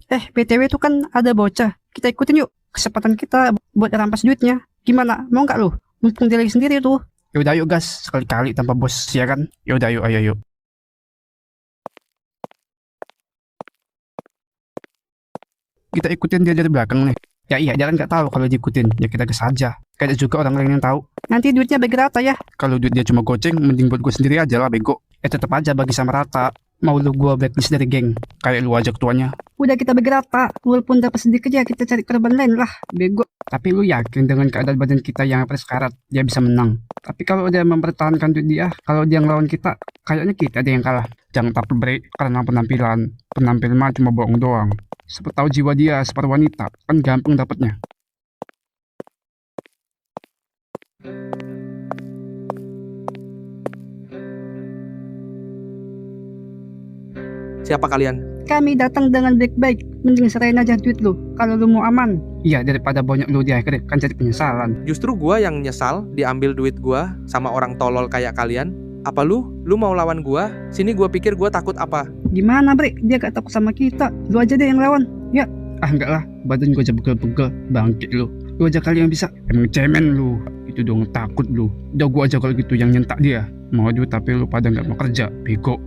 BTW itu kan ada bocah. Kita ikutin yuk. Kesempatan kita buat rampas duitnya. Gimana? Mau nggak lu? Mumpung dia lagi sendiri tuh. Yaudah yuk gas, sekali-kali tanpa bos, ya kan? Yaudah yuk, ayo yuk. Kita ikutin dia dari belakang nih. Ya iya, dia kan nggak tahu kalau diikutin. Ya kita gas aja. Kayak juga orang lain yang tahu. Nanti duitnya bagi rata ya. Kalau duit dia cuma goceng, mending buat gue sendiri aja lah, bego. Tetep aja bagi sama rata. Mau lu gue blacklist dari geng. Kayak lu aja ketuanya. Udah kita bagi rata. Walaupun dapat sedikit ya kita cari korban lain lah. Bego. Tapi lu yakin dengan keadaan badan kita yang hampir sekarat, dia bisa menang? Tapi kalau dia mempertahankan duit dia, kalau dia ngelawan kita, kayaknya kita ada yang kalah. Jangan takut break karena penampilan. Penampil mah cuma bohong doang. Siapa tahu jiwa dia seperti wanita, kan gampang dapatnya. Siapa kalian? Kami datang dengan baik-baik. Mending serahin aja duit lu. Kalau lu mau aman. Iya, daripada banyak lu di akhir kan jadi penyesalan. Justru gua yang nyesal diambil duit gua sama orang tolol kayak kalian. Apa lu? Lu mau lawan gua? Sini gua pikir gua takut apa? Gimana bre? Dia gak takut sama kita. Lu aja deh yang lawan. Ya. Ah enggak lah, badan gua aja pegel-pegel, bangkit lu. Lu aja kali yang bisa. Emang cemen lu. Itu dong takut lu. Udah gua aja kalau gitu yang nyentak dia. Mau duit tapi lu pada nggak mau kerja, bego.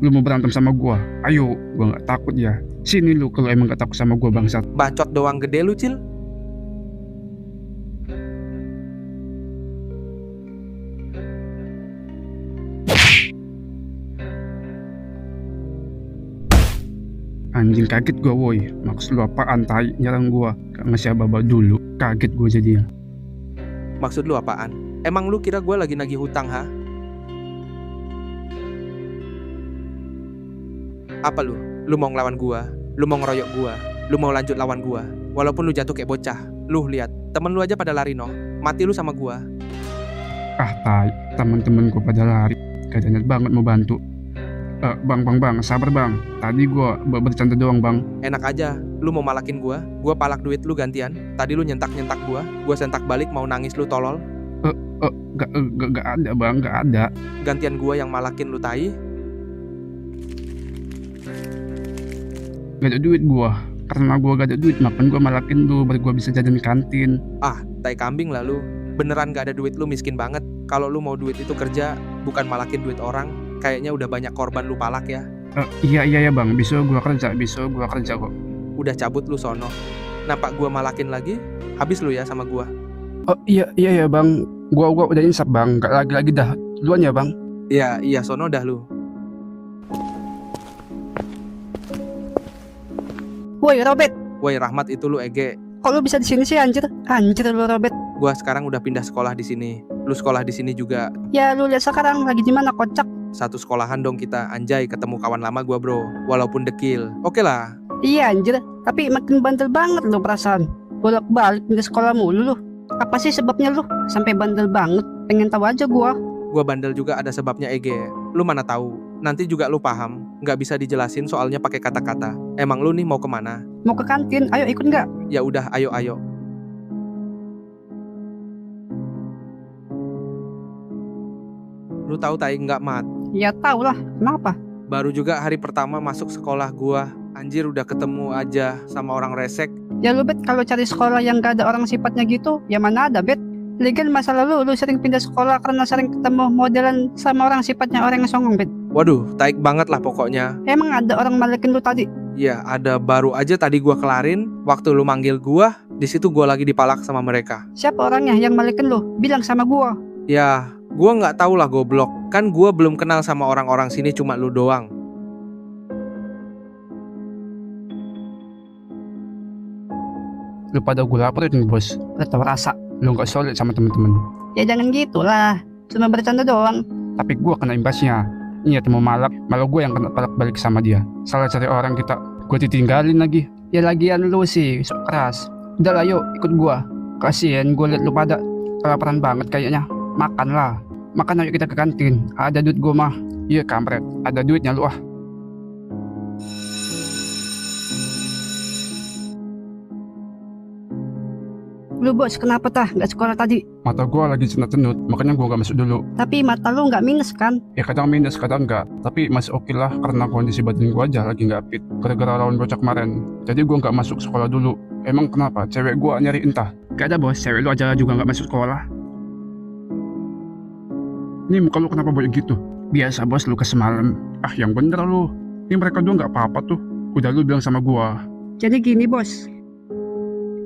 Lu mau berantem sama gua? Ayo, gua nggak takut ya. Sini lu kalau emang nggak takut sama gua bangsat. Bacot doang gede lu, Cil. Anjing kaget gua woi. Maksud lu apaan tai nyerang gua? Gak ngasih apa-apa dulu. Kaget gua jadinya. Maksud lu apaan? Emang lu kira gua lagi nagih hutang, ha? Apa lu? Lu mau ngelawan gua? Lu mau ngeroyok gua? Lu mau lanjut lawan gua? Walaupun lu jatuh kayak bocah. Lu lihat, temen lu aja pada lari noh. Mati lu sama gua. Ah tai, temen-temen gua pada lari. Katanya banget mau bantu. Bang, sabar bang. Tadi gua bercanda doang bang. Enak aja, lu mau malakin gua palak duit lu gantian. Tadi lu nyentak-nyentak gua sentak balik mau nangis lu tolol. Gak ada bang, gak ada. Gantian gua yang malakin lu tai. Gak ada duit gua. Karena gua gak ada duit, makan gua malakin lu biar gua bisa jajan di kantin. Ah, tai kambing lah lu. Beneran gak ada duit lu miskin banget. Kalau lu mau duit itu kerja, bukan malakin duit orang. Kayaknya udah banyak korban lu palak ya. Iya ya bang, besok gua kerja kok. Udah cabut lu sono. Nampak gua malakin lagi, habis lu ya sama gua. Oh iya ya bang, gua udah insap bang, gak lagi dah. Duluan ya bang. Iya sono dah lu. Woi Robert, Woi Rahmat itu lu Ege. kok lu bisa di sini sih anjir? Anjir lu Robert. Gua sekarang udah pindah sekolah di sini. Lu sekolah di sini juga. Ya lu lihat sekarang lagi di mana kocak? Satu sekolahan dong kita. Anjay, ketemu kawan lama gua bro. Walaupun dekil. Oke lah. Iya anjir, tapi makin bandel banget lu perasaan. Bolak-balik pindah sekolah mulu lu. Apa sih sebabnya lu sampai bandel banget? Pengen tahu aja gua. Gua bandel juga ada sebabnya Ege. Lu mana tahu? Nanti juga lu paham. Nggak bisa dijelasin soalnya pakai kata-kata. Emang lu nih mau kemana? Mau ke kantin, ayo ikut nggak? Ya udah, ayo. Lu tahu tai nggak Mat? Ya tau lah, kenapa? Baru juga hari pertama masuk sekolah gua. Anjir udah ketemu aja sama orang resek. Ya lu Bet, kalau cari sekolah yang gak ada orang sifatnya gitu, ya mana ada Bet? Lagian masa lalu lu sering pindah sekolah karena sering ketemu modelan sama orang sifatnya orang yang songong Bet. Waduh, taik banget lah pokoknya. Emang ada orang malekin lu tadi? Ya, ada baru aja tadi gua kelarin. Waktu lu manggil gua, di situ gua lagi dipalak sama mereka. Siapa orangnya yang malekin lu? Bilang sama gua. Ya, gua nggak tahu lah goblok. Kan gua belum kenal sama orang-orang sini, cuma lu doang. Lu pada gue laporin bos. Udah tau rasa lu gak solid sama temen-temen. Ya jangan gitulah, cuma bercanda doang. Tapi gue kena imbasnya. Niat mau malak, malah gue yang kena palak balik sama dia. Salah cari orang kita, gue ditinggalin lagi. Ya lagian lu sih sok keras. Udah lah yuk ikut gue. Kasian gue liat lu pada kelaparan banget kayaknya. Makan lah. Makan ayo kita ke kantin. Ada duit gue mah. Iya kampret, ada duitnya lu ah. Lu bos, kenapa tah nggak sekolah tadi? Mata gue lagi cenut-cenut, makanya gue gak masuk dulu. Tapi mata lu nggak minus kan? Ya kadang minus, kadang enggak. Tapi masih oke lah karena kondisi badan gue aja lagi gak fit. Gara-gara lawan bocah kemarin. Jadi gue gak masuk sekolah dulu. Emang kenapa? Cewek gue nyari entah. Gak ada bos, cewek lu aja juga gak masuk sekolah. Nih muka lu kenapa boy gitu? Biasa bos, lu semalam. Ah yang bener lu. Ini mereka dua gak apa-apa tuh. Udah lu bilang sama gue. Jadi gini bos,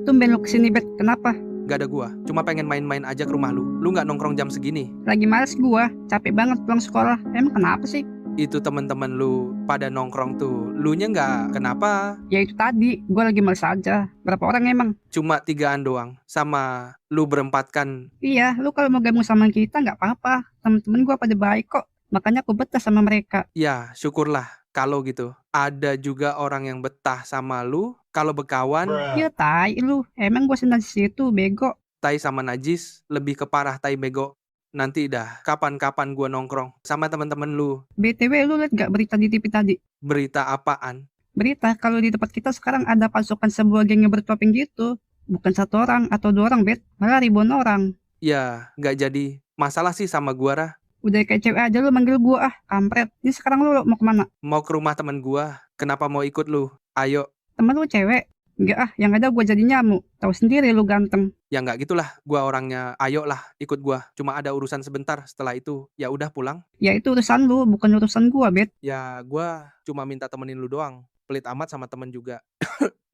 tumben lu kesini Bet, kenapa? Gak ada gua, cuma pengen main-main aja ke rumah lu. Lu nggak nongkrong jam segini. Lagi males gua, capek banget pulang sekolah. Emang kenapa sih? Itu temen-temen lu pada nongkrong tuh. Lu nya nggak kenapa? Ya itu tadi, gua lagi males aja. Berapa orang emang? Cuma 3-an doang. Sama lu berempat kan. Iya, lu kalau mau gabung sama kita nggak apa-apa. Temen-temen gua pada baik kok. Makanya aku betah sama mereka. Ya syukurlah kalau gitu. Ada juga orang yang betah sama lu. Kalau berkawan, Ya tai lu, emang gua senang di situ, bego. tai sama najis lebih ke parah tai bego. Nanti dah, kapan-kapan gua nongkrong sama temen-temen lu. BTW lu liat gak berita di TV tadi? Berita apaan? Berita kalau di tempat kita sekarang ada pasukan sebuah geng yang bertopeng gitu. Bukan 1 orang atau 2 orang, Bet. Malah ribuan orang. Ya, nggak jadi. Masalah sih sama gua, Rah. Udah kayak cewek aja lu manggil gua, kampret. Ini sekarang lu mau kemana? Mau ke rumah temen gua. Kenapa mau ikut lu? Ayo. Temen lu cewek? Enggak ah, yang ada gua jadi nyamuk. Tahu sendiri lu ganteng. Ya nggak gitulah. Gua orangnya, ayo lah ikut gua. Cuma ada urusan sebentar. Setelah itu, ya udah pulang. Ya itu urusan lu, bukan urusan gua, Bet. Ya gua cuma minta temenin lu doang. Pelit amat sama temen juga.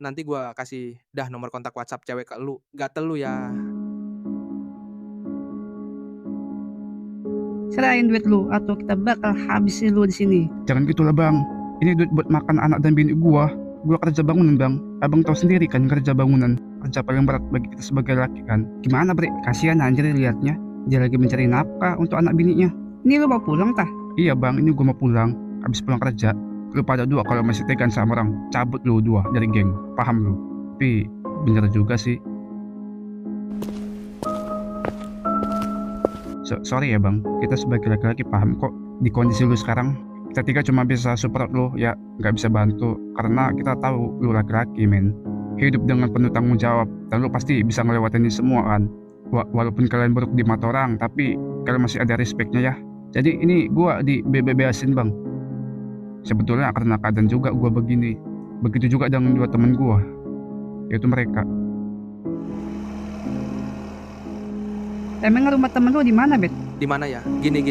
Nanti gua kasih dah nomor kontak WhatsApp cewek ke lu. Gatel lu ya. Serahin duit lu atau kita bakal habisin lu di sini. Jangan gitu lah bang. Ini duit buat makan anak dan bini gua. Gua kerja bangunan bang. Abang tahu sendiri kan kerja bangunan. Kerja paling berat bagi kita sebagai laki kan. Gimana bre? Kasihan anjir liatnya. Dia lagi mencari nafkah untuk anak bininya. Ini lu mau pulang tah? Iya bang, ini gua mau pulang. Habis pulang kerja. Lu pada dua kalau masih tegan sama orang. Cabut lu dua dari geng. Paham lu? Tapi bener juga sih. Sorry ya bang, kita sebagai laki-laki paham kok di kondisi lu sekarang. Kita tiga cuma bisa support lu, ya nggak bisa bantu karena kita tahu lu laki-laki men. Hidup dengan penuh tanggung jawab dan lu pasti bisa ngelewatin ini semua kan. Walaupun kalian buruk di mata orang, tapi kalian masih ada respectnya ya. Jadi ini gua di BBB-asin bang. Sebetulnya karena keadaan juga gua begini. Begitu juga dengan 2 temen gua, yaitu mereka. Emang rumah temen lu di mana, Bet? Di mana ya? Gini.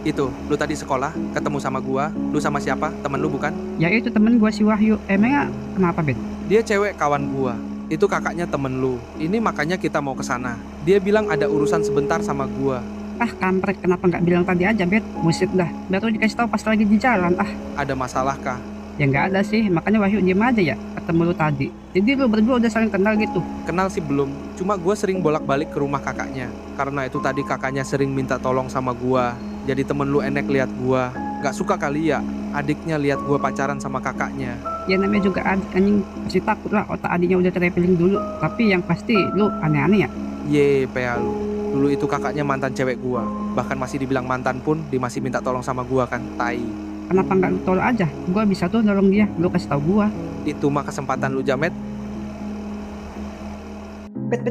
Itu, lu tadi sekolah, ketemu sama gua. Lu sama siapa? Temen lu bukan? Ya itu temen gua si Wahyu. Emangnya kenapa, Bet? Dia cewek kawan gua. Itu kakaknya temen lu. Ini makanya kita mau ke sana. Dia bilang ada urusan sebentar sama gua. Ah kampret, kenapa nggak bilang tadi aja, Bet? Buset dah, baru dikasih tahu pas lagi di jalan. Ah, Ada masalah kah? ya nggak ada sih, makanya Wahyu diem aja ya ketemu lu tadi. Jadi lu berdua udah saling kenal gitu. Kenal sih belum. Cuma gua sering bolak-balik ke rumah kakaknya. Karena itu tadi kakaknya sering minta tolong sama gua. Jadi temen lu enek lihat gua. Gak suka kali ya adiknya lihat gua pacaran sama kakaknya. Ya namanya juga adik anjing, pasti takut lah otak adiknya udah traveling dulu. Tapi yang pasti lu aneh-aneh ya. Ye, pea lu. Dulu itu kakaknya mantan cewek gua. Bahkan masih dibilang mantan pun dia masih minta tolong sama gua kan. Tai. Kenapa nggak lu tolong aja? Gua bisa tuh nolong dia, lu kasih tahu gua. Itu mah kesempatan lu Jamet. Bet,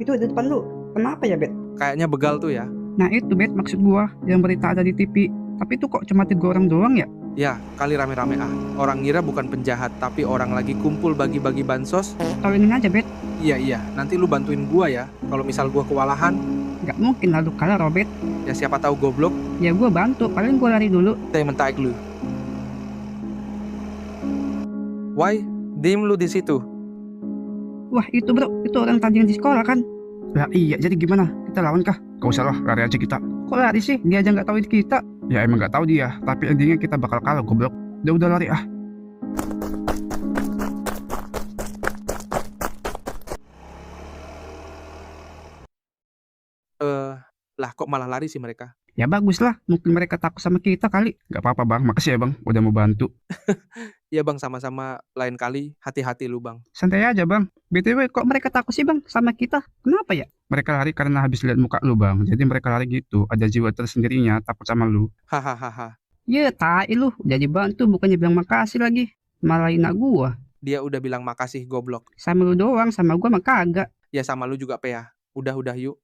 itu di depan lu. Kenapa ya, Bet? Kayaknya begal tuh ya. Nah itu, Bet, maksud gua yang berita ada di TV. Tapi itu kok cuma 3 orang doang ya? Ya, kali rame-rame ah. Orang ngira bukan penjahat, tapi orang lagi kumpul bagi-bagi bansos. Tolongin aja, Bet. Iya, nanti lu bantuin gua ya. Kalau misal gua kewalahan, Nggak mungkin lalu kalah, Robert. ya siapa tahu goblok. Ya gua bantu, paling gua lari dulu. Saya mentaik lu. Why? Diem lu di situ. Wah itu bro, itu orang tadi yang di sekolah kan? Lah iya, jadi gimana? Kita lawan kah? Gak usah lah, lari aja kita. Kok lari sih? Dia aja nggak tahu itu kita. Ya emang gak tahu dia, tapi endingnya kita bakal kalah goblok. Udah lari ah. Lah kok malah lari sih mereka? Ya bagus lah, mungkin mereka takut sama kita kali. Gak apa-apa bang, makasih ya bang, udah mau bantu. Ya bang, sama-sama, lain kali hati-hati lu bang. Santai aja bang. BTW kok mereka takut sih bang sama kita? Kenapa ya? Mereka lari karena habis lihat muka lu bang, jadi mereka lari gitu. Ada jiwa tersendirinya takut sama lu. Hahaha. Ya tai lu, jadi bantu bukannya bilang makasih lagi. Malah hina gua. Dia udah bilang makasih goblok. Sama lu doang, sama gua mah kagak. Ya sama lu juga, Pea. Udah yuk.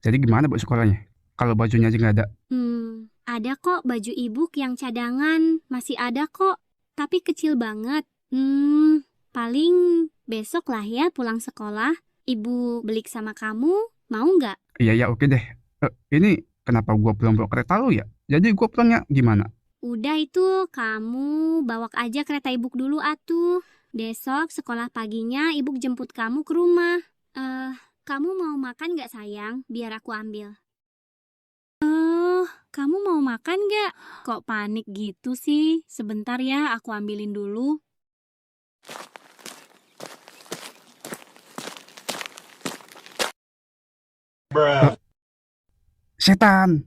Jadi gimana bu sekolahnya? Kalau bajunya aja nggak ada. Ada kok baju ibu yang cadangan, masih ada kok, tapi kecil banget. Paling besok lah ya pulang sekolah, ibu beli sama kamu, mau nggak? Iya oke deh. Ini kenapa gua pulang bawa kereta lu ya? Jadi gua pulangnya gimana? Udah itu, kamu bawa aja kereta ibu dulu atuh. Besok sekolah paginya ibu jemput kamu ke rumah. Kamu mau makan nggak sayang? Biar aku ambil. Kamu mau makan nggak? Kok panik gitu sih? Sebentar ya, aku ambilin dulu. Setan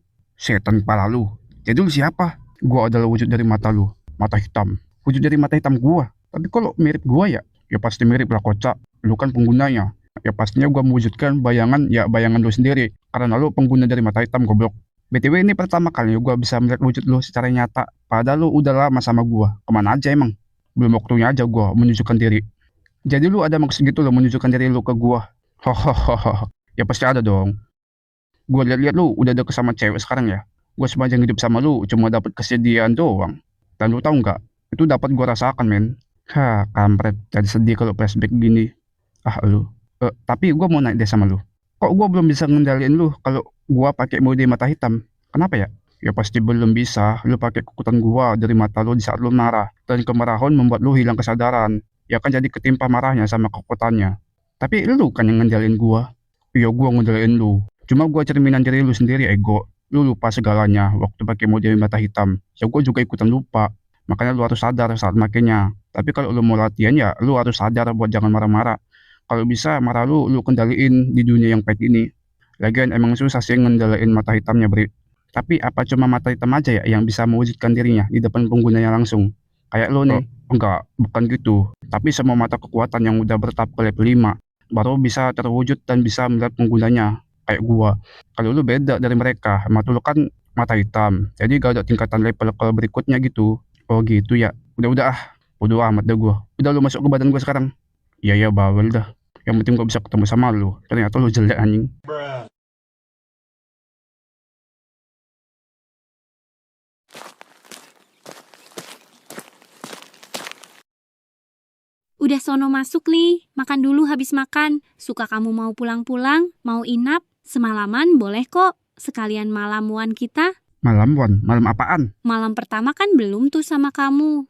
kepala lu. Jadi lu siapa? Gua adalah wujud dari mata lu, mata hitam. Wujud dari mata hitam gua. Tapi kalau mirip gua ya pasti mirip lah kocak. Lu kan penggunanya. Ya pastinya gua mewujudkan bayangan lu sendiri. Karena lu pengguna dari mata hitam goblok. BTW ini pertama kali gua bisa melihat wujud lu secara nyata. Padahal lu udah lama sama gua. Kemana aja emang? Belum waktunya aja gua menunjukkan diri. Jadi lu ada maksud gitu lo menunjukkan diri lu ke gua? Hahaha. Ya pasti ada dong. Gua lihat-lihat lu udah deket sama cewek sekarang ya. Gua sepanjang hidup sama lu cuma dapat kesedihan doang. Dan lu tahu nggak? Itu dapat gua rasakan men. Kampret. Jadi sedih kalau flashback gini. Lu. Tapi gua mau naik deh sama lu. Kok gua belum bisa ngendaliin lu kalau gua pakai mode mata hitam? Kenapa ya? Ya pasti belum bisa. Lu pakai kekuatan gua dari mata lu di saat lu marah. Dan kemarahan membuat lu hilang kesadaran. Ya kan jadi ketimpa marahnya sama kekuatannya. Tapi lu kan yang ngendaliin gua. Iya gua ngendaliin lu. Cuma gua cerminan diri lu sendiri ego. Lu lupa segalanya waktu pakai mode mata hitam. Ya gua juga ikutan lupa. Makanya lu harus sadar saat makainya. Tapi kalau lu mau latihan ya lu harus sadar buat jangan marah-marah. Kalau bisa marah lu kendaliin di dunia yang pahit ini. Lagian emang susah sih ngendaliin mata hitamnya Bri. Tapi apa cuma mata hitam aja ya yang bisa mewujudkan dirinya di depan penggunanya langsung? Kayak lu nih. Enggak, bukan gitu. Tapi semua mata kekuatan yang udah bertahap ke level 5 baru bisa terwujud dan bisa melihat penggunanya. Kayak gua. Kalau lu beda dari mereka, mata lu kan mata hitam. Jadi gak ada tingkatan level ke berikutnya gitu. Oh gitu ya. Udah bodo amat dah gua. Udah lu masuk ke badan gua sekarang. Iya bawel dah. Yang penting gua bisa ketemu sama lu. Ternyata lu jelek anjing. Udah sono masuk Li, makan dulu habis makan. Suka kamu mau pulang-pulang, mau inap, semalaman boleh kok. Sekalian malam wan kita. Malam wan? Malam apaan? Malam pertama kan belum tuh sama kamu.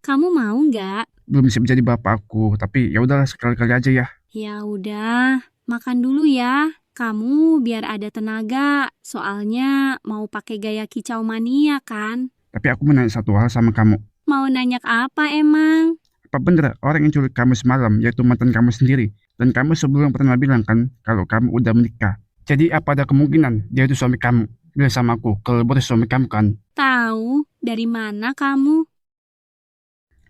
Kamu mau nggak? Belum siap jadi bapak aku, tapi ya udahlah sekali-kali aja ya. Ya udah, makan dulu ya. Kamu biar ada tenaga, soalnya mau pakai gaya kicau mania kan. Tapi aku mau nanya satu hal sama kamu. Mau nanya apa emang? Apa bener orang yang culik kamu semalam yaitu mantan kamu sendiri? Dan kamu sebelum pernah bilang kan kalau kamu udah menikah. Jadi apa ada kemungkinan dia itu suami kamu? Bilang sama aku kalau Boris suami kamu kan? Tahu? Dari mana kamu?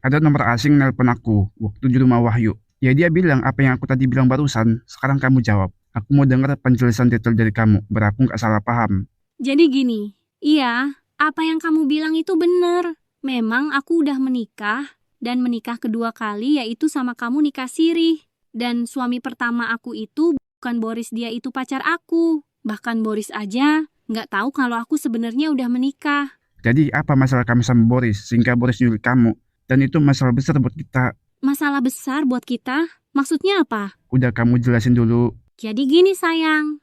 Ada nomor asing nelpon aku waktu di rumah Wahyu. Ya dia bilang apa yang aku tadi bilang barusan. Sekarang kamu jawab. Aku mau dengar penjelasan detail dari kamu biar aku nggak salah paham. Jadi gini, iya, apa yang kamu bilang itu bener. Memang aku udah menikah. Dan menikah kedua kali yaitu sama kamu nikah siri. Dan suami pertama aku itu bukan Boris, dia itu pacar aku. Bahkan Boris aja nggak tahu kalau aku sebenarnya udah menikah. Jadi apa masalah kamu sama Boris sehingga Boris nyulik kamu? Dan itu masalah besar buat kita. Masalah besar buat kita? Maksudnya apa? Udah kamu jelasin dulu. Jadi gini sayang.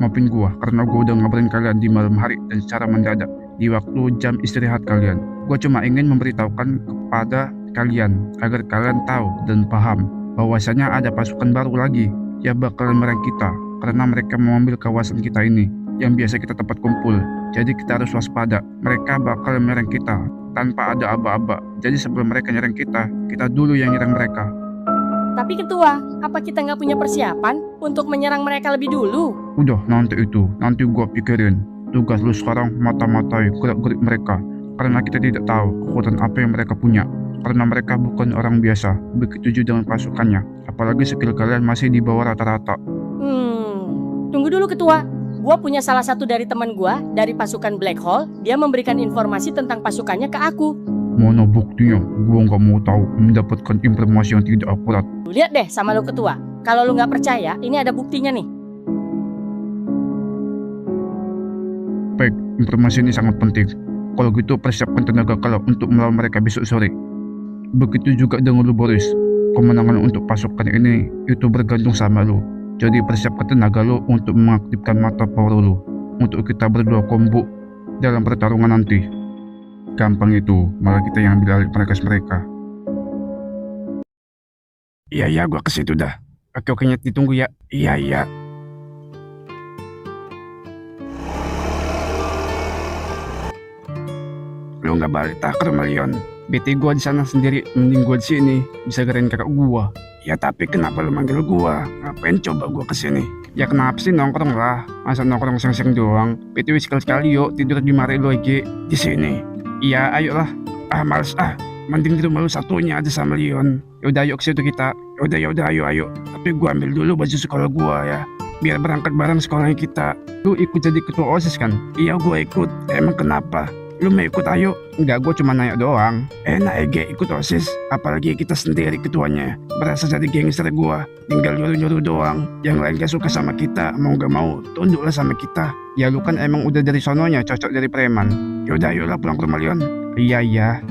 Maafin gua karena gua udah ngabarin kalian di malam hari dan secara mendadak di waktu jam istirahat kalian. Gua cuma ingin memberitahukan kepada kalian agar kalian tahu dan paham bahwasanya ada pasukan baru lagi yang bakalan menyerang kita karena mereka mau ambil kawasan kita ini yang biasa kita tempat kumpul. Jadi kita harus waspada. Mereka bakal menyerang kita tanpa ada aba-aba. Jadi sebelum mereka nyerang kita dulu yang nyerang mereka. Tapi ketua, apa kita nggak punya persiapan untuk menyerang mereka lebih dulu? Udah, nanti gua pikirin. Tugas lu sekarang mata-matai gerak-gerik mereka. Karena kita tidak tahu kekuatan apa yang mereka punya. Karena mereka bukan orang biasa, begitu juga dengan pasukannya. Apalagi skill kalian masih di bawah rata-rata. Tunggu dulu ketua. Gua punya salah satu dari teman gua dari pasukan Black Hole. Dia memberikan informasi tentang pasukannya ke aku. Mana buktinya? Gua nggak mau tahu mendapatkan informasi yang tidak akurat. Lu lihat deh sama lu ketua. Kalau lu nggak percaya, ini ada buktinya nih. Baik, informasi ini sangat penting. Kalau gitu persiapkan tenaga kalian untuk melawan mereka besok sore. Begitu juga dengan lu Boris. Kemenangan untuk pasukan ini itu bergantung sama lu. Jadi persiapkan tenaga lu untuk mengaktifkan mata power lu. Untuk kita berdua kombo dalam pertarungan nanti. Gampang itu, malah kita yang ambil alih mereka. Iya, gua ke situ dah. Oke, Nyet, ditunggu ya. Iya. Lu nggak balik tak ke rumah Leon? BT gua di sana sendiri, mending gua di sini bisa gerain kakak gua. Ya tapi kenapa lu manggil gua? Ngapain coba gua kesini? Ya kenapa sih nongkrong lah? Masa nongkrong seng-seng doang? BTW sekali-sekali yuk tidur di mari lu aja di sini. Iya, ayolah. Males mending di rumah lu satunya aja sama Leon. Yaudah yuk ke situ kita. Yaudah ayo. Tapi gua ambil dulu baju sekolah gua ya. Biar berangkat bareng sekolahnya kita. Lu ikut jadi ketua OSIS kan? Iya gua ikut. Emang kenapa? Lu mau ikut ayo? Enggak, gue cuma nanya doang. Enak Ege ikut OSIS. Apalagi kita sendiri ketuanya. Berasa jadi gangster gue. Tinggal nyuruh-nyuruh doang. Yang lain gak suka sama kita. Mau gak mau tunduklah sama kita. Ya lu kan emang udah dari sononya cocok dari preman. Yaudah ayolah pulang ke rumah Leon. Iya.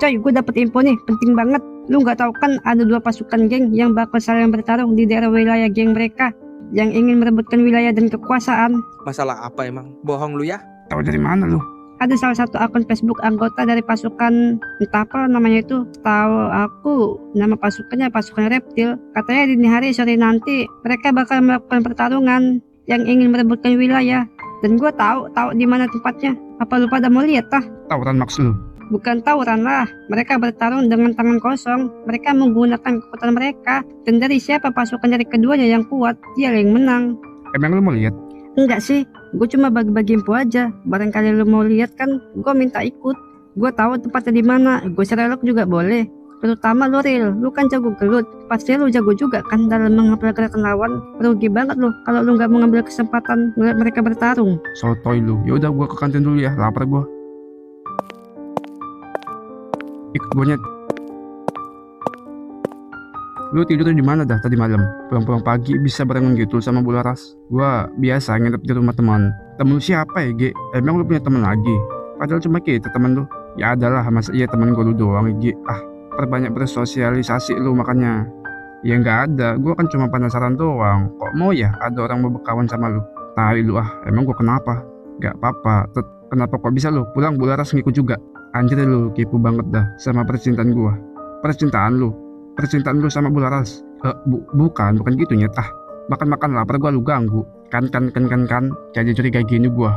Coy, gue dapet info nih, penting banget. Lu nggak tahu kan ada 2 pasukan geng yang bakal saling bertarung di daerah wilayah geng mereka yang ingin merebutkan wilayah dan kekuasaan. Masalah apa emang? Bohong lu ya? Tahu dari mana lu? Ada salah satu akun Facebook anggota dari pasukan entah apa namanya itu. Tahu aku nama pasukannya pasukan reptil. Katanya dini hari sore nanti mereka bakal melakukan pertarungan yang ingin merebutkan wilayah. Dan gue tahu di mana tempatnya. Apa lu pada mau lihat tah? Tawuran maksud lu? Bukan tawuran lah, mereka bertarung dengan tangan kosong. Mereka menggunakan kekuatan mereka. Dan dari siapa pasukan dari keduanya yang kuat, dia yang menang. Emang lu mau lihat? Enggak sih, gue cuma bagi-bagi info aja. Barangkali lu mau lihat kan, gue minta ikut. Gue tahu tempatnya di mana. Gue serelok juga boleh. Terutama lu Ril, lu kan jago gelut. Pasti lu jago juga kan dalam menghafal gerakan lawan. Rugi banget lu kalau lu nggak mengambil kesempatan melihat mereka bertarung. Sotoy lu. Yaudah gue ke kantin dulu ya, lapar gue. Ikut gue Nyet. Lu tidur di mana dah tadi malam? Pulang-pulang pagi bisa barengan gitu sama Bu Laras. Gua biasa nginep di rumah teman. Temen lu siapa ya, Ge? Emang lu punya teman lagi? Padahal cuma kita temen lu. Ya adalah, masa iya temen gue lu doang, Ge. Perbanyak bersosialisasi lu makanya. Ya nggak ada, gua kan cuma penasaran doang. Kok mau ya ada orang mau berkawan sama lu? Tai lu emang gua kenapa? Gak apa-apa. Kenapa kok bisa lu pulang Bu Laras ngikut juga? Anjir lu kepo banget dah sama percintaan gua. Percintaan lu sama Bu Laras. Bukan gitu Nyet. Makan lapar gua lu ganggu. Kan jadi curiga gini gua.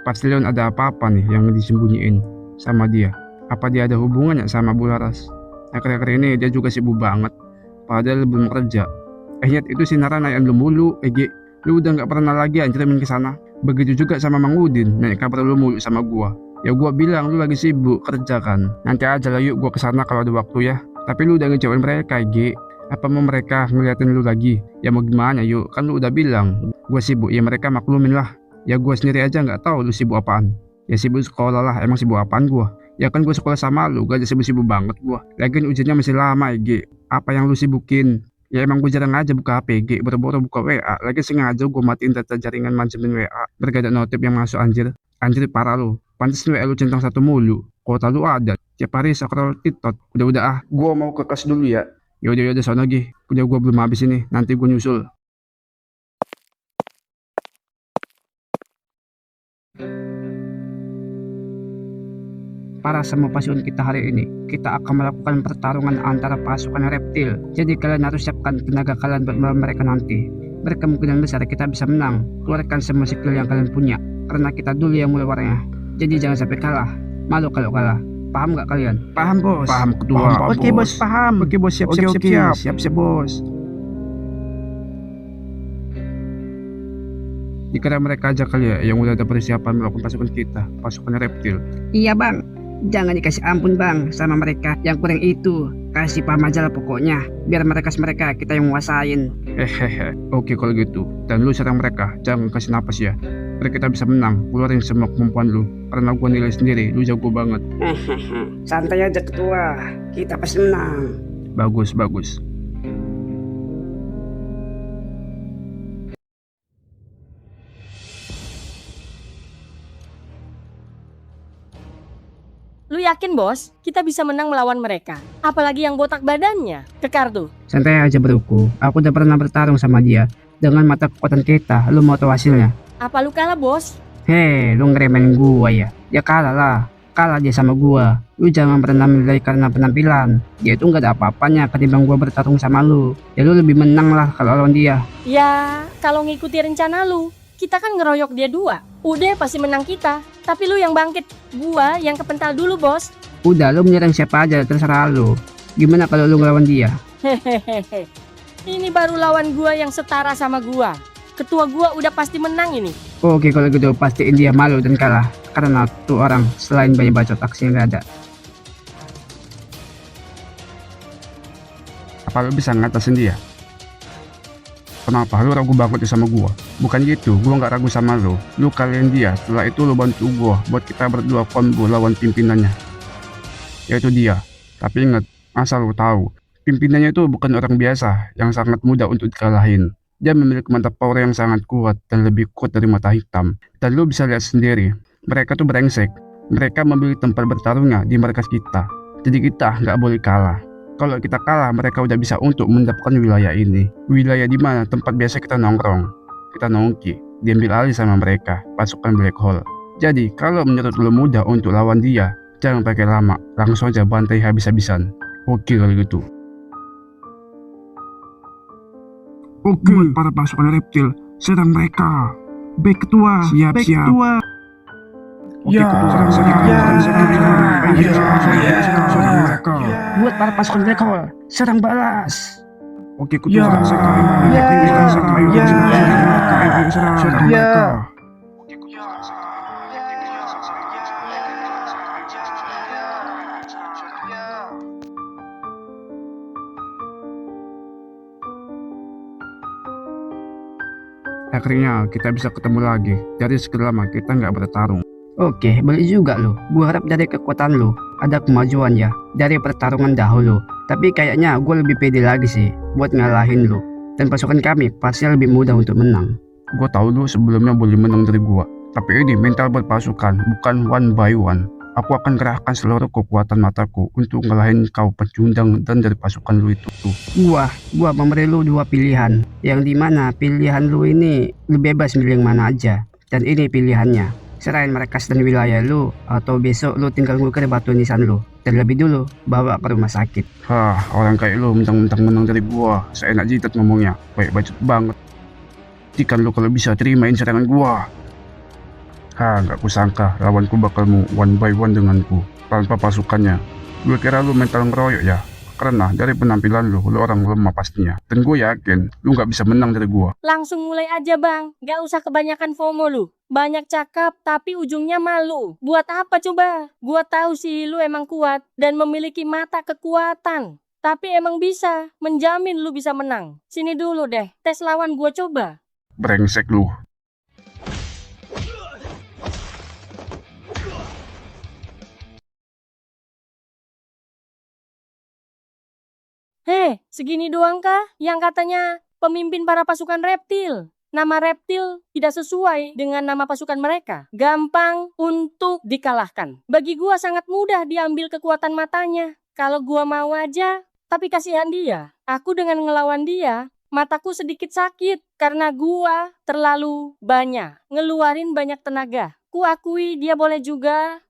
Pasti Leon ada apa-apa nih yang disembunyiin sama dia. Apa dia ada hubungannya sama Bu Laras? Akhir-akhir ini dia juga sibuk banget. Padahal belum kerja. Nyet, itu si Nara naik lu mulu. Lu udah gak pernah lagi anjir main kesana. Begitu juga sama Mang Udin, naik kabar lu mulu sama gua. Ya gua bilang lu lagi sibuk kerja kan. Nanti aja lah yuk gua kesana kalau ada waktu ya. Tapi lu udah ngejauhin mereka Apa mau mereka ngeliatin lu lagi? Ya mau gimana yuk, kan lu udah bilang gua sibuk, ya mereka maklumin lah. Ya gua sendiri aja gak tahu lu sibuk apaan. Ya sibuk sekolah lah, emang sibuk apaan gua? Ya kan gua sekolah sama lu, gak ada sibuk-sibuk banget gua. Lagian ujiannya masih lama Apa yang lu sibukin? Ya emang gue jarang aja buka HP, boro-boro buka WA. Lagi sengaja gue matiin data jaringan manajemen WA. Bergada notif yang masuk anjir parah lu. Pantes WA lu centang satu mulu. Kota lu ada, tiap hari scroll TikTok. Udah gue mau ke kelas dulu ya. Yaudah sono lagi. Punya gue belum habis ini, nanti gue nyusul. Para semua pasukan kita hari ini, kita akan melakukan pertarungan antara pasukan reptil. Jadi kalian harus siapkan tenaga kalian buat melawan mereka nanti. Berkemungkinan besar kita bisa menang. Keluarkan semua skill yang kalian punya, karena kita dulu yang mulai warnya. Jadi jangan sampai kalah. Malu kalau kalah. Paham gak kalian? Paham bos. Paham kedua. Oke bos, paham. Oke bos, siap bos. Dikira mereka aja kali ya yang udah ada persiapan melakukan pasukan kita, pasukan reptil. Iya bang, jangan dikasih ampun bang sama mereka yang kurang itu. Kasih paham aja lah pokoknya, biar mereka kita yang nguasain. Hehehe, oke kalau gitu. Dan lu serang mereka, jangan kasih napas ya. Biar kita bisa menang, keluarin semua kemampuan lu. Karena gua nilai sendiri, lu jago banget. Santai aja ketua, kita pasti menang. Bagus, bagus. Lu yakin bos, kita bisa menang melawan mereka? Apalagi yang botak badannya, kekar tuh. Santai aja broku, aku udah pernah bertarung sama dia. Dengan mata kekuatan kita, lu mau tahu hasilnya? Apa lu kalah bos? Hei, lu ngeremehin gua ya? Ya kalah lah, kalah dia sama gua. Lu jangan pernah menilai karena penampilan. Dia itu gak ada apa-apanya ketimbang gua bertarung sama lu. Ya lu lebih menang lah kalau lawan dia. Ya, kalau ngikuti rencana lu, kita kan ngeroyok dia 2. Udah pasti menang kita. Tapi lu yang bangkit, gua yang kepental dulu bos. Udah, lu menyerang siapa aja, terserah lu. Gimana kalau lu ngelawan dia? Hehehe. Ini baru lawan gua yang setara sama gua. Ketua gua udah pasti menang ini. Oke kalau gitu pastiin dia malu dan kalah. Karena tuh orang selain banyak bacot aksi yang gak ada. Apa lu bisa ngatasin dia? Kenapa lu ragu banget sama gua? Bukan gitu, gua nggak ragu sama lu. Lu kalian dia, setelah itu lu bantu gua buat kita berdua combo lawan pimpinannya. Yaitu dia. Tapi ingat, asal lu tahu, pimpinannya itu bukan orang biasa yang sangat mudah untuk dikalahin. Dia memiliki mata power yang sangat kuat dan lebih kuat dari mata hitam. Dan lu bisa lihat sendiri, mereka tuh brengsek. Mereka memilih tempat bertarungnya di markas kita. Jadi kita nggak boleh kalah. Kalau kita kalah, mereka udah bisa untuk mendapatkan wilayah ini. Wilayah di mana tempat biasa kita nongkrong. Kita nongki, diambil alih sama mereka, pasukan Black Hole. Jadi, kalau menurut lu mudah untuk lawan dia, jangan pakai lama, langsung aja bantai habis-habisan. Oke kalau gitu. Oke, para pasukan reptil, serang mereka. Baik ketua, siap. Oke, ketua, serang mereka. Buat para pasukan Black Hole, serang balas. Oke, ketua, serang mereka. Akhirnya kita bisa ketemu lagi. Dari sekian lama kita nggak bertarung. Oke, boleh juga lo. Gua harap dari kekuatan lo ada kemajuan ya dari pertarungan dahulu. Tapi kayaknya gue lebih pede lagi sih buat ngalahin lo. Dan pasukan kami pasti lebih mudah untuk menang. Gue tahu lu sebelumnya boleh menang dari gua. Tapi ini mental berpasukan, bukan one by one. Aku akan kerahkan seluruh kekuatan mataku untuk ngalahin kau pecundang dan dari pasukan lu itu tuh. Gua memberi lu 2 pilihan. Yang dimana pilihan lu ini lu bebas milih yang mana aja. Dan ini pilihannya. Serahin markas dan wilayah lu, atau besok lu tinggal ngukir batu nisan lu. Dan lebih dulu bawa ke rumah sakit. Hah, orang kayak lu mentang-mentang menang dari gua. Seenak jidat ngomongnya, baik bacot banget. Buktikan lu kalau bisa terimain serangan gua. Gak kusangka lawanku bakal mau one by one denganku tanpa pasukannya. Gue kira lu mental ngeroyok ya, karena dari penampilan lu orang lemah pastinya. Dan gue yakin lu gak bisa menang dari gua. Langsung mulai aja bang, gak usah kebanyakan FOMO lu. Banyak cakap tapi ujungnya malu. Buat apa coba? Gua tahu sih lu emang kuat dan memiliki mata kekuatan. Tapi emang bisa, menjamin lu bisa menang. Sini dulu deh, tes lawan gua coba. Brengsek lu. Hei, segini doang kah? Yang katanya pemimpin para pasukan reptil. Nama reptil tidak sesuai dengan nama pasukan mereka. Gampang untuk dikalahkan. Bagi gua sangat mudah diambil kekuatan matanya. Kalau gua mau aja, tapi kasihan dia. Aku dengan ngelawan dia, mataku sedikit sakit. Karena gua terlalu banyak. Ngeluarin banyak tenaga. Ku akui dia boleh juga